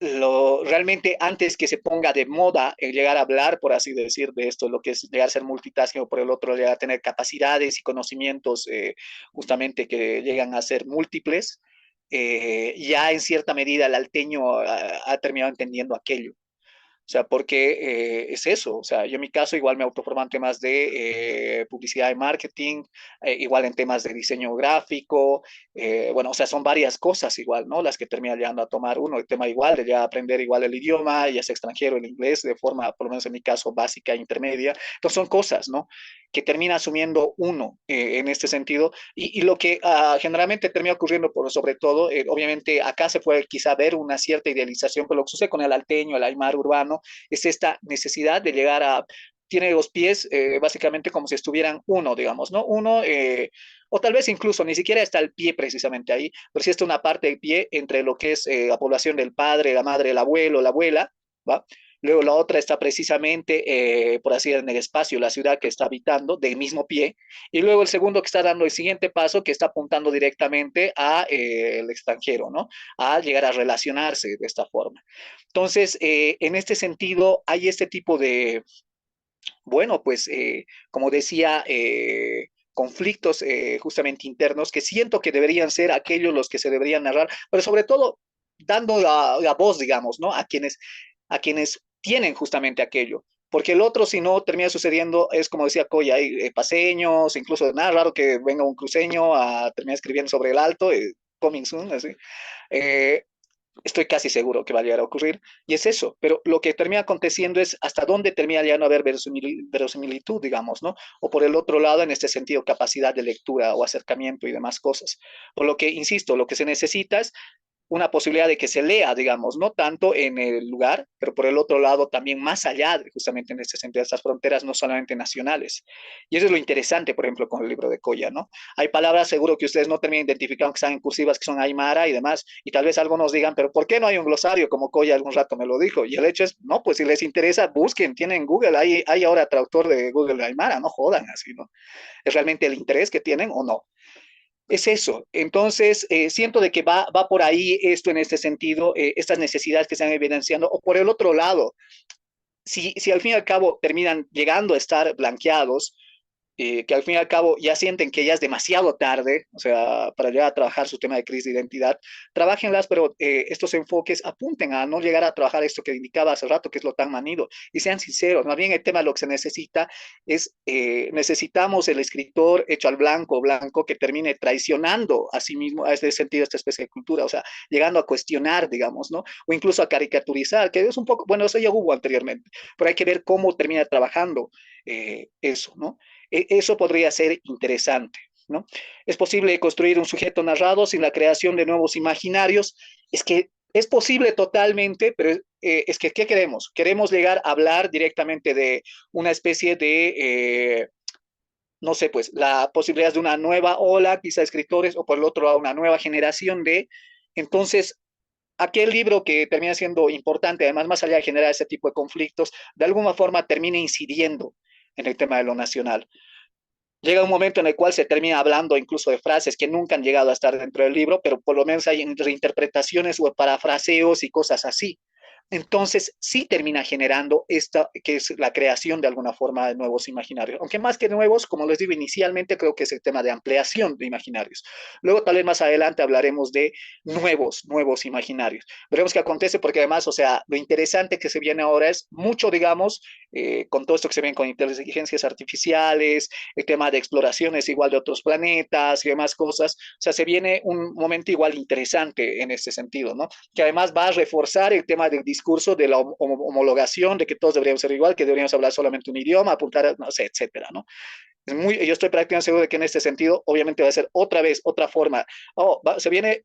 realmente antes que se ponga de moda el llegar a hablar, por así decir, de esto, lo que es llegar a ser multitasking, o por el otro llegar a tener capacidades y conocimientos justamente que llegan a ser múltiples, ya en cierta medida el alteño ha terminado entendiendo aquello. O sea, porque es eso. O sea, yo en mi caso igual me autoformo en temas de publicidad y marketing, igual en temas de diseño gráfico. Bueno, o sea, son varias cosas igual, ¿no? Las que termina llegando a tomar uno. El tema igual de ya aprender igual el idioma, ya sea extranjero, el inglés, de forma, por lo menos en mi caso, básica e intermedia. Entonces son cosas, ¿no? Que termina asumiendo uno en este sentido. Y lo que generalmente termina ocurriendo, por, sobre todo, obviamente acá se puede quizá ver una cierta idealización, pero lo que sucede con el alteño, el aymar urbano, es esta necesidad de llegar a, tiene los pies básicamente como si estuvieran uno, digamos, ¿no? Uno, o tal vez incluso ni siquiera está el pie precisamente ahí, pero sí está una parte del pie entre lo que es la población del padre, la madre, el abuelo, la abuela, ¿va? Luego la otra está precisamente, por así decirlo, en el espacio, la ciudad que está habitando, del mismo pie. Y luego el segundo que está dando el siguiente paso, que está apuntando directamente a el extranjero, ¿no? A llegar a relacionarse de esta forma. Entonces, en este sentido, hay este tipo de, bueno, pues, como decía, conflictos justamente internos que siento que deberían ser aquellos los que se deberían narrar, pero sobre todo dando la voz, digamos, ¿no? A quienes tienen justamente aquello. Porque el otro, si no, termina sucediendo, es como decía Coya, hay paseños, incluso nada raro que venga un cruceño a terminar escribiendo sobre el alto, coming soon, así. Eh, Estoy casi seguro que va a llegar a ocurrir, y es eso, pero lo que termina aconteciendo es hasta dónde termina ya no haber verosimilitud, digamos, ¿no? O por el otro lado, en este sentido, capacidad de lectura o acercamiento y demás cosas. Por lo que, insisto, lo que se necesita es una posibilidad de que se lea, digamos, no tanto en el lugar, pero por el otro lado también más allá, justamente en este sentido, de estas fronteras no solamente nacionales. Y eso es lo interesante, por ejemplo, con el libro de Coya, ¿no? Hay palabras, seguro que ustedes no terminan identificando que están en cursivas, que son aymara y demás, y tal vez algunos digan, pero ¿por qué no hay un glosario? Como Coya algún rato me lo dijo. Y el hecho es, no, pues si les interesa, busquen, tienen Google, hay ahora traductor de Google de aymara, no jodan así, ¿no? ¿Es realmente el interés que tienen o no? Es eso. Entonces, siento de que va por ahí esto en este sentido, estas necesidades que se están evidenciando, o por el otro lado, si al fin y al cabo terminan llegando a estar blanqueados, que al fin y al cabo ya sienten que ya es demasiado tarde, o sea, para llegar a trabajar su tema de crisis de identidad, trabajenlas, pero estos enfoques apunten a no llegar a trabajar esto que indicaba hace rato, que es lo tan manido, y sean sinceros, más bien el tema lo que se necesita es, necesitamos el escritor hecho al blanco, blanco, que termine traicionando a sí mismo, a este sentido, esta especie de cultura, o sea, llegando a cuestionar, digamos, ¿no? O incluso a caricaturizar, que es un poco, bueno, eso ya hubo anteriormente, pero hay que ver cómo termina trabajando eso, ¿no? Eso podría ser interesante, ¿no? Es posible construir un sujeto narrado sin la creación de nuevos imaginarios. Es que es posible totalmente, pero es que, ¿qué queremos? Queremos llegar a hablar directamente de una especie de, no sé, pues, la posibilidad de una nueva ola, quizá escritores, o por el otro lado, una nueva generación de, entonces, aquel libro que termina siendo importante, además, más allá de generar ese tipo de conflictos, de alguna forma termina incidiendo en el tema de lo nacional. Llega un momento en el cual se termina hablando incluso de frases que nunca han llegado a estar dentro del libro, pero por lo menos hay reinterpretaciones o parafraseos y cosas así. Entonces, sí termina generando esta, que es la creación de alguna forma de nuevos imaginarios. Aunque más que nuevos, como les digo inicialmente, creo que es el tema de ampliación de imaginarios. Luego, tal vez más adelante hablaremos de nuevos imaginarios. Veremos qué acontece, porque además, o sea, lo interesante que se viene ahora es mucho, digamos, con todo esto que se ven con inteligencias artificiales, el tema de exploraciones igual de otros planetas y demás cosas. O sea, se viene un momento igual interesante en este sentido, ¿no? Que además va a reforzar el tema del discurso de la homologación, de que todos deberíamos ser igual, que deberíamos hablar solamente un idioma, apuntar, a, no sé, etcétera, ¿no? Es muy, yo estoy prácticamente seguro de que en este sentido, obviamente va a ser otra vez, otra forma. Oh, se viene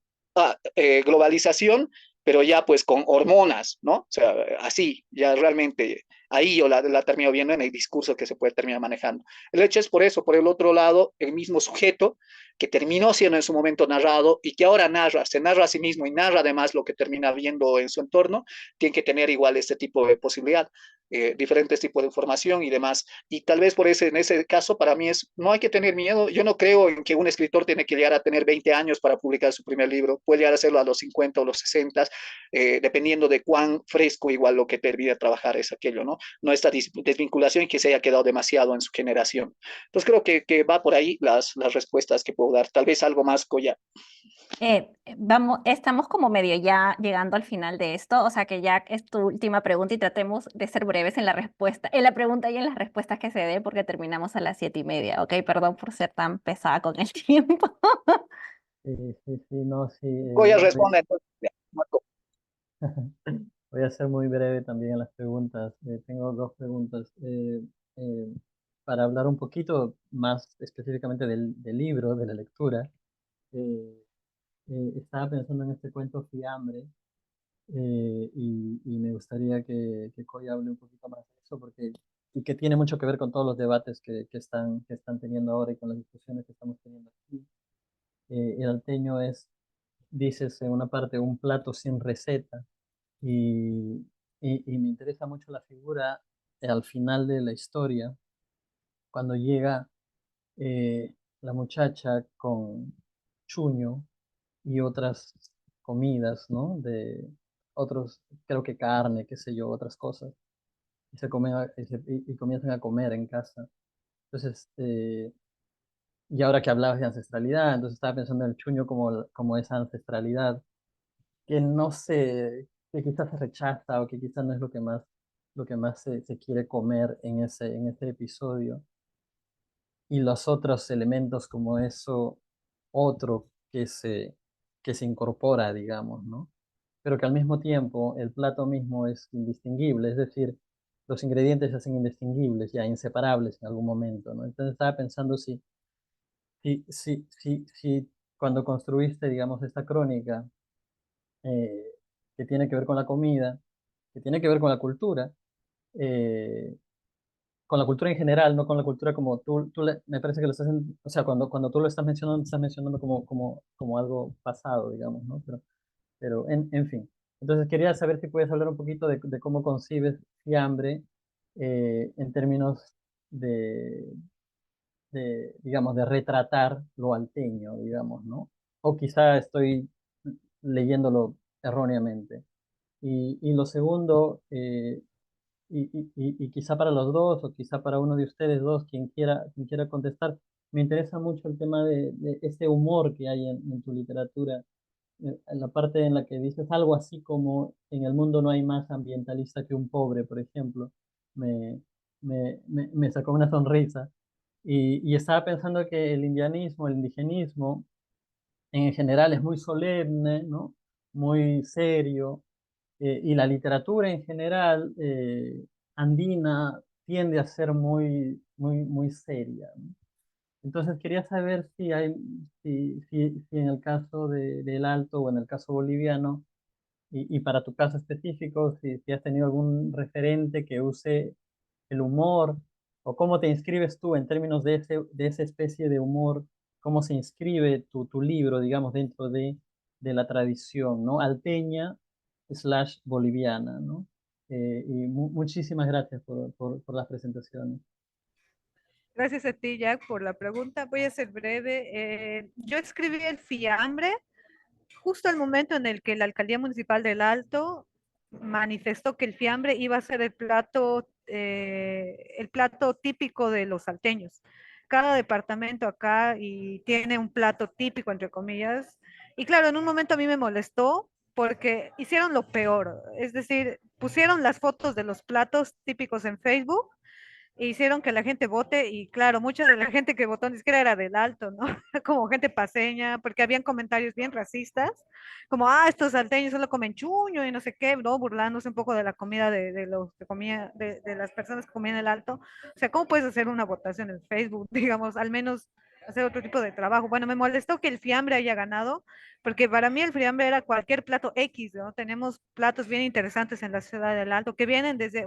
globalización, pero ya pues con hormonas, ¿no? O sea, así, ya realmente, ahí yo la termino viendo en el discurso que se puede terminar manejando. El hecho es por eso, por el otro lado, el mismo sujeto que terminó siendo en su momento narrado y que ahora narra, se narra a sí mismo y narra además lo que termina viendo en su entorno, tiene que tener igual este tipo de posibilidad, diferentes tipos de información y demás. Y tal vez por ese, en ese caso, para mí es, no hay que tener miedo. Yo no creo en que un escritor tiene que llegar a tener 20 años para publicar su primer libro. Puede llegar a hacerlo a los 50 o los 60, dependiendo de cuán fresco igual lo que termine a trabajar es aquello, ¿no? No esta desvinculación que se haya quedado demasiado en su generación. Entonces creo que va por ahí las respuestas que puedo dar. Tal vez algo más, Coya. Estamos como medio ya llegando al final de esto, o sea que ya es tu última pregunta y tratemos de ser breves en la respuesta, en la pregunta y en las respuestas que se dé porque terminamos a las 7:30, ¿ok? Perdón por ser tan pesada con el tiempo. Sí, sí, sí, no, sí. Coya responde entonces. Marco. Voy a ser muy breve también en las preguntas. Tengo dos preguntas. Para hablar un poquito más específicamente del libro, de la lectura, eh, estaba pensando en este cuento Fiambre, y me gustaría que Coy hable un poquito más de eso porque, y que tiene mucho que ver con todos los debates que están teniendo ahora y con las discusiones que estamos teniendo aquí. El alteño es, dices en una parte, un plato sin receta y, y me interesa mucho la figura al final de la historia, cuando llega la muchacha con chuño y otras comidas, ¿no? De otros, creo que carne, qué sé yo, otras cosas, y, se comen, y comienzan a comer en casa. Entonces, y ahora que hablabas de ancestralidad, entonces estaba pensando en el chuño como esa ancestralidad, que no sé, que quizás se rechaza o que quizás no es lo que más se quiere comer en ese episodio. Y los otros elementos como eso, otro que se incorpora, digamos, ¿no? Pero que al mismo tiempo el plato mismo es indistinguible, es decir, los ingredientes se hacen indistinguibles, ya inseparables en algún momento, ¿no? Entonces estaba pensando si cuando construiste, digamos, esta crónica, eh, que tiene que ver con la comida, que tiene que ver eh, con la cultura en general, no con la cultura como me parece que lo estás, o sea, cuando tú lo estás mencionando como algo pasado, digamos, ¿no? Pero en fin. Entonces quería saber si puedes hablar un poquito de cómo concibes Fiambre en términos de, digamos, de retratar lo alteño, digamos, ¿no? O quizá estoy leyéndolo erróneamente. Y lo segundo, y quizá para los dos o quizá para uno de ustedes dos, quien quiera contestar, me interesa mucho el tema de ese humor que hay en tu literatura, en la parte en la que dices algo así como en el mundo no hay más ambientalista que un pobre, por ejemplo, me, me sacó una sonrisa. Y estaba pensando que el indianismo, el indigenismo, en general es muy solemne, ¿no? Muy serio, y la literatura en general andina tiende a ser muy seria, ¿no? Entonces quería saber si hay, si en el caso del Alto o en el caso boliviano, y para tu caso específico, si has tenido algún referente que use el humor, o cómo te inscribes tú en términos de esa especie de humor, cómo se inscribe tu libro, digamos, dentro de la tradición, ¿no? Alteña slash boliviana, ¿no? Y muchísimas gracias por las presentaciones. Gracias a ti, Jack, por la pregunta. Voy a ser breve. Yo escribí El Fiambre justo al momento en el que la Alcaldía Municipal del Alto manifestó que el fiambre iba a ser el plato típico de los salteños. Cada departamento acá y tiene un plato típico, entre comillas. Y claro, en un momento a mí me molestó porque hicieron lo peor. Es decir, pusieron las fotos de los platos típicos en Facebook e hicieron que la gente vote y claro, mucha de la gente que votó ni siquiera era del Alto, ¿no? Como gente paseña, porque habían comentarios bien racistas, como, estos salteños solo comen chuño y no sé qué, ¿no? Burlándose un poco de la comida de los que comía, de las personas que comían en el Alto. O sea, ¿cómo puedes hacer una votación en Facebook, digamos, al menos hacer otro tipo de trabajo? Bueno, me molestó que el fiambre haya ganado, porque para mí el fiambre era cualquier plato X, ¿no? Tenemos platos bien interesantes en la ciudad del Alto que vienen desde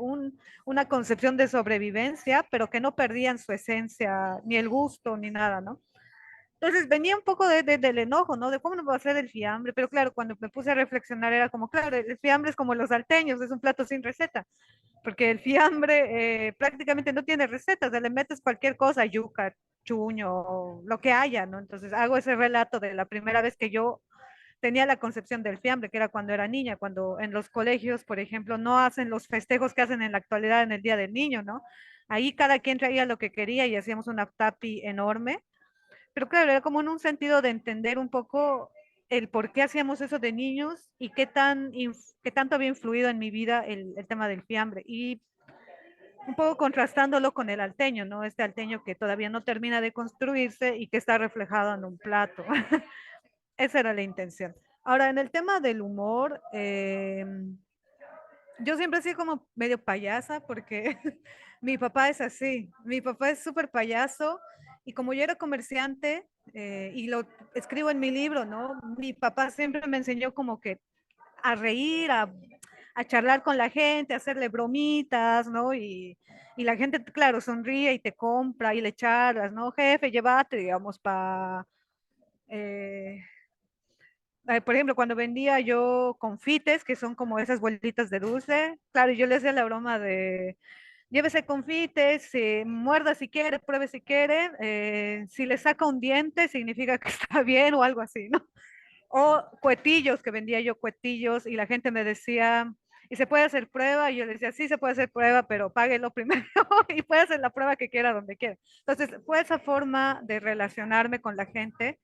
una concepción de sobrevivencia, pero que no perdían su esencia, ni el gusto, ni nada, ¿no? Entonces venía un poco del enojo, ¿no? De cómo no va a ser el fiambre, pero claro, cuando me puse a reflexionar era como, claro, el fiambre es como los salteños, es un plato sin receta, porque el fiambre prácticamente no tiene recetas, le metes cualquier cosa, yuca, chuño, o lo que haya, ¿no? Entonces hago ese relato de la primera vez que yo tenía la concepción del fiambre, que era cuando era niña, cuando en los colegios, por ejemplo, no hacen los festejos que hacen en la actualidad en el Día del Niño, ¿no? Ahí cada quien traía lo que quería y hacíamos una tapi enorme, pero claro, era como en un sentido de entender un poco el por qué hacíamos eso de niños y qué tanto había influido en mi vida el tema del fiambre. Y un poco contrastándolo con el alteño, ¿no? Este alteño que todavía no termina de construirse y que está reflejado en un plato. Esa era la intención. Ahora, en el tema del humor, yo siempre he sido como medio payasa porque mi papá es así. Mi papá es súper payaso y como yo era comerciante y lo escribo en mi libro, ¿no? Mi papá siempre me enseñó como que a reír, a charlar con la gente, a hacerle bromitas, ¿no? Y la gente, claro, sonríe y te compra y le charlas, ¿no? Jefe, llévate, digamos, para por ejemplo, cuando vendía yo confites, que son como esas bolitas de dulce, claro, yo le hacía la broma de, llévese confites, muerda si quiere, pruebe si quiere, si le saca un diente significa que está bien o algo así, ¿no? O cuetillos, que vendía yo cuetillos y la gente me decía, ¿y se puede hacer prueba? Y yo le decía, sí, se puede hacer prueba, pero páguelo primero y puede hacer la prueba que quiera donde quiera. Entonces, fue esa forma de relacionarme con la gente.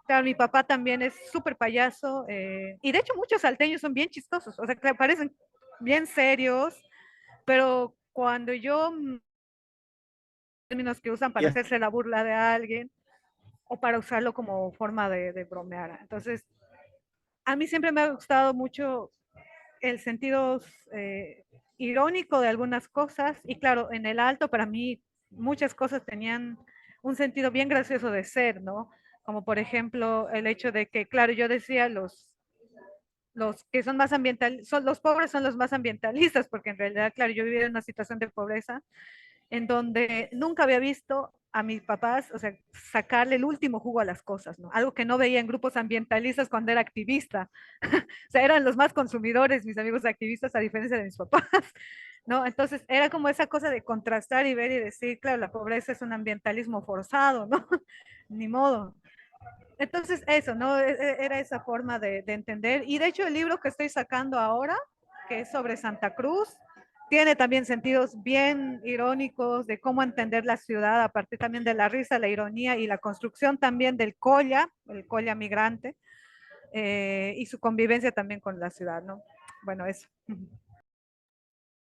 Claro, mi papá también es súper payaso y de hecho muchos salteños son bien chistosos, o sea, que parecen bien serios, pero cuando yo, términos que usan para Ya. hacerse la burla de alguien o para usarlo como forma de bromear. Entonces, a mí siempre me ha gustado mucho el sentido eh, irónico de algunas cosas y claro, en el alto para mí muchas cosas tenían un sentido bien gracioso de ser, ¿no? Como por ejemplo el hecho de que, claro, yo decía los que son más ambientalistas, son, los pobres son los más ambientalistas, porque en realidad, claro, yo vivía en una situación de pobreza en donde nunca había visto a mis papás, o sea, sacarle el último jugo a las cosas, ¿no? Algo que no veía en grupos ambientalistas cuando era activista. O sea, eran los más consumidores, mis amigos activistas, a diferencia de mis papás, ¿no? Entonces, era como esa cosa de contrastar y ver y decir, claro, la pobreza es un ambientalismo forzado, ¿no? Ni modo. Entonces, eso, ¿no? Era esa forma de entender. Y de hecho, el libro que estoy sacando ahora, que es sobre Santa Cruz, tiene también sentidos bien irónicos de cómo entender la ciudad a partir también de la risa, la ironía y la construcción también del el colla migrante, y su convivencia también con la ciudad, ¿no? Bueno, eso.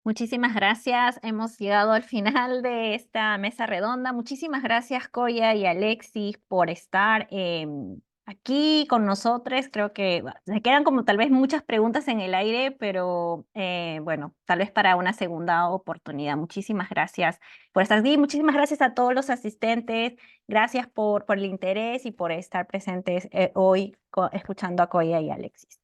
Muchísimas gracias. Hemos llegado al final de esta mesa redonda. Muchísimas gracias, Coya y Alexis, por estar aquí con nosotros. Creo que se quedan como tal vez muchas preguntas en el aire, pero bueno, tal vez para una segunda oportunidad. Muchísimas gracias por estar aquí. Muchísimas gracias a todos los asistentes. Gracias por el interés y por estar presentes hoy escuchando a Coya y Alexis.